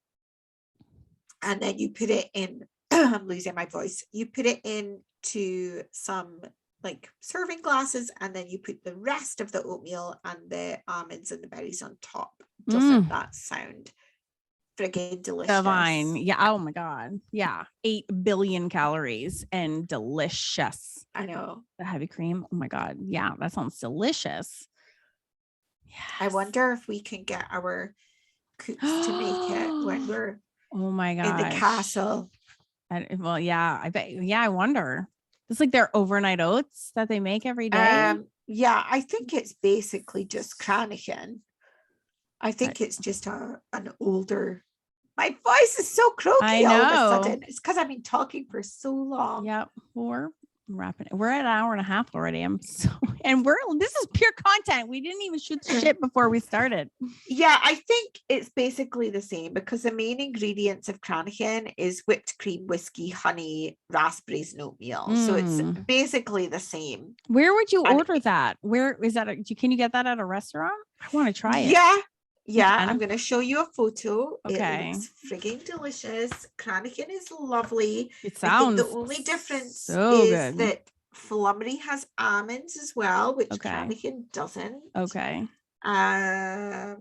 then you put it in, I'm losing my voice. You put it into some like serving glasses, and then you put the rest of the oatmeal and the almonds and the berries on top. Doesn't that sound friggin' delicious? Divine. Yeah. Oh my god. Yeah. 8 billion calories and delicious. I know. The heavy cream. Oh my god. Yeah, that sounds delicious. Yes. I wonder if we can get our cooks to make it when we're in the castle. Well, yeah, I bet. Yeah, I wonder. It's like their overnight oats that they make every day. Yeah, I think it's basically just Kranichen. I think it's just an older. My voice is so croaky all of a sudden. It's because I've been talking for so long. Yep. We're wrapping it. We're at an hour and a half already. This is pure content. We didn't even shoot the shit before we started. Yeah, I think it's basically the same because the main ingredients of Kranichen is whipped cream, whiskey, honey, raspberries, and oatmeal. So it's basically the same. Where would you order that? Where is that? Can you get that at a restaurant? I want to try it. Yeah, I'm going to show you a photo. Okay. It looks frigging delicious. Kranichen is lovely. It sounds I think the only difference so is good. that Flummery has almonds as well, which Kranichen doesn't. Okay. And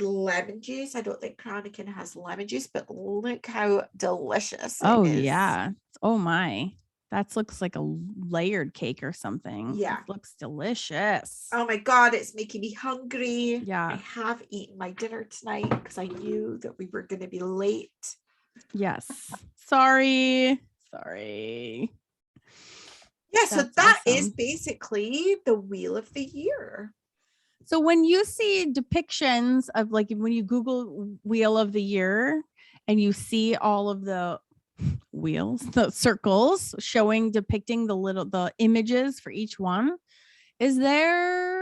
lemon juice. I don't think Kranichen has lemon juice, but look how delicious it is. Yeah. Oh my. That looks like a layered cake or something. Yeah. It looks delicious. Oh my God, it's making me hungry. Yeah. I have eaten my dinner tonight because I knew that we were going to be late. Yes. Sorry. Yeah, so that is basically the Wheel of the Year. So when you see depictions of like when you Google Wheel of the Year and you see all of the wheels, the circles depicting the images for each one, is there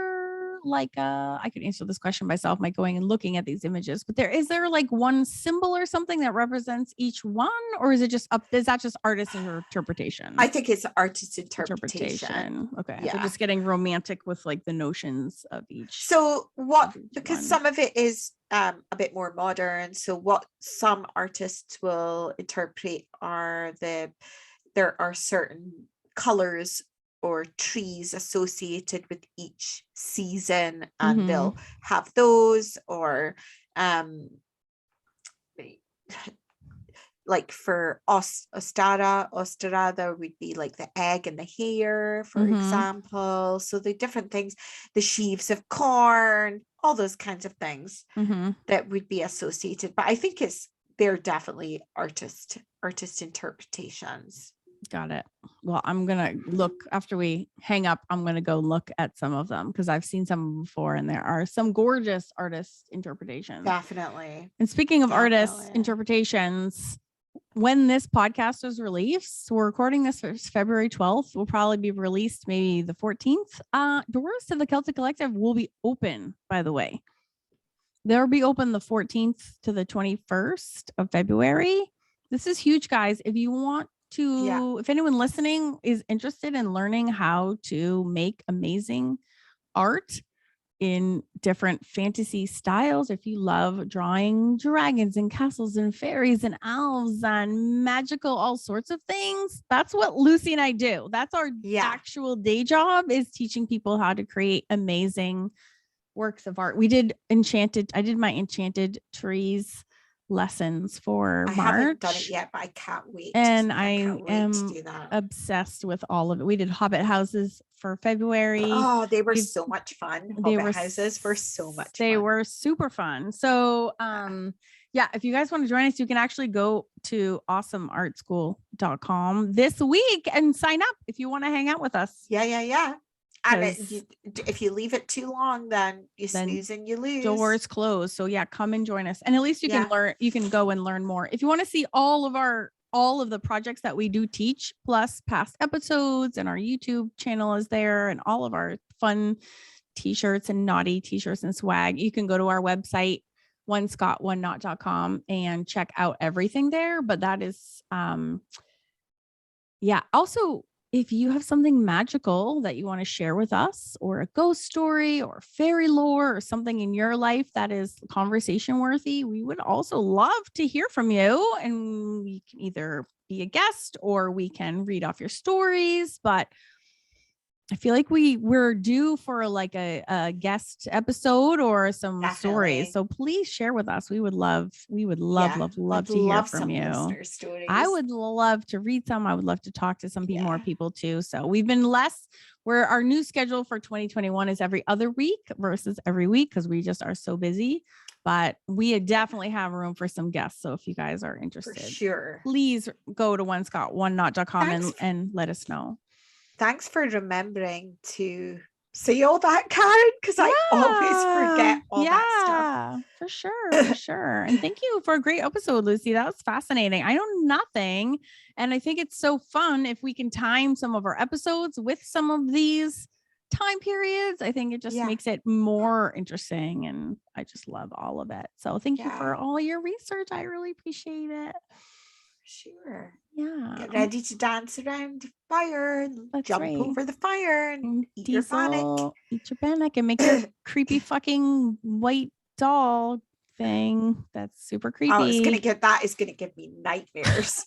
like I could answer this question myself by going and looking at these images, but is there like one symbol or something that represents each one, or is that just artist interpretation? I think it's artist interpretation. Okay. Yeah. So just getting romantic with like the notions of each. So because some of it is a bit more modern. So what some artists will interpret are there are certain colors or trees associated with each season, and they'll have those, or like for Ostara, there would be like the egg and the hare, for example. So the different things, the sheaves of corn, all those kinds of things that would be associated. But I think they're definitely artist interpretations. Got it. Well, I'm gonna look after we hang up. I'm gonna go look at some of them because I've seen some before, and there are some gorgeous artist interpretations. Definitely. And speaking of artist interpretations, when this podcast is released, we're recording this for February 12th. Will probably be released maybe the 14th. Doors to the Celtic Collective will be open, by the way. They'll be open the 14th to the 21st of February. This is huge, guys. If you want if anyone listening is interested in learning how to make amazing art in different fantasy styles, if you love drawing dragons and castles and fairies and elves and magical all sorts of things, that's what Lucy and I do. That's our actual day job, is teaching people how to create amazing works of art. I did my enchanted trees lessons for March. I haven't done it yet, but I can't wait. And I am obsessed with all of it. We did Hobbit houses for February. Oh, they were so much fun. Hobbit houses were so much fun. They were super fun. So if you guys want to join us, you can actually go to awesomeartschool.com this week and sign up if you want to hang out with us. Yeah. And if you leave it too long, then you snooze and you lose. Doors close. So come and join us. And at least you can learn, you can go and learn more. If you want to see all of the projects that we do teach, plus past episodes, and our YouTube channel is there, and all of our fun t-shirts and naughty t-shirts and swag, you can go to our website, onescott1knot.com, and check out everything there. But that is, also, if you have something magical that you want to share with us, or a ghost story or fairy lore or something in your life that is conversation worthy, we would also love to hear from you. And we can either be a guest or we can read off your stories. But I feel like we're due for like a guest episode or some stories. So please share with us. We would love to hear from you. I would love to read some. I would love to talk to some more people too. So we've been where our new schedule for 2021 is every other week versus every week, because we just are so busy. But we definitely have room for some guests. So if you guys are interested, for sure, please go to onescott1knot.com and let us know. Thanks for remembering to see all that, Karen? Because I always forget all that stuff. For sure. For sure. And thank you for a great episode, Lucy. That was fascinating. I know nothing. And I think it's so fun if we can time some of our episodes with some of these time periods. I think it just makes it more interesting. And I just love all of it. So thank you for all your research. I really appreciate it. Sure. Yeah. Get ready to dance around the fire and jump over the fire and eat your bannock. Eat your bannock and make your creepy fucking white doll thing. That's super creepy. Oh, it's gonna give me nightmares.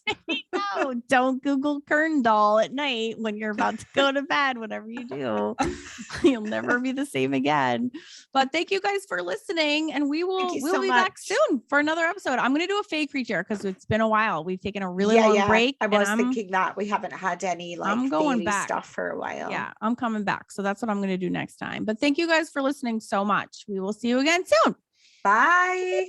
No, don't Google Kern doll at night when you're about to go to bed. Whatever you do, you'll never be the same again. But thank you guys for listening, and we'll be back soon for another episode. I'm gonna do a fake creature because it's been a while. We've taken a really long break. I was thinking that we haven't had any I'm going back stuff for a while. Yeah, I'm coming back. So that's what I'm gonna do next time. But thank you guys for listening so much. We will see you again soon. Bye.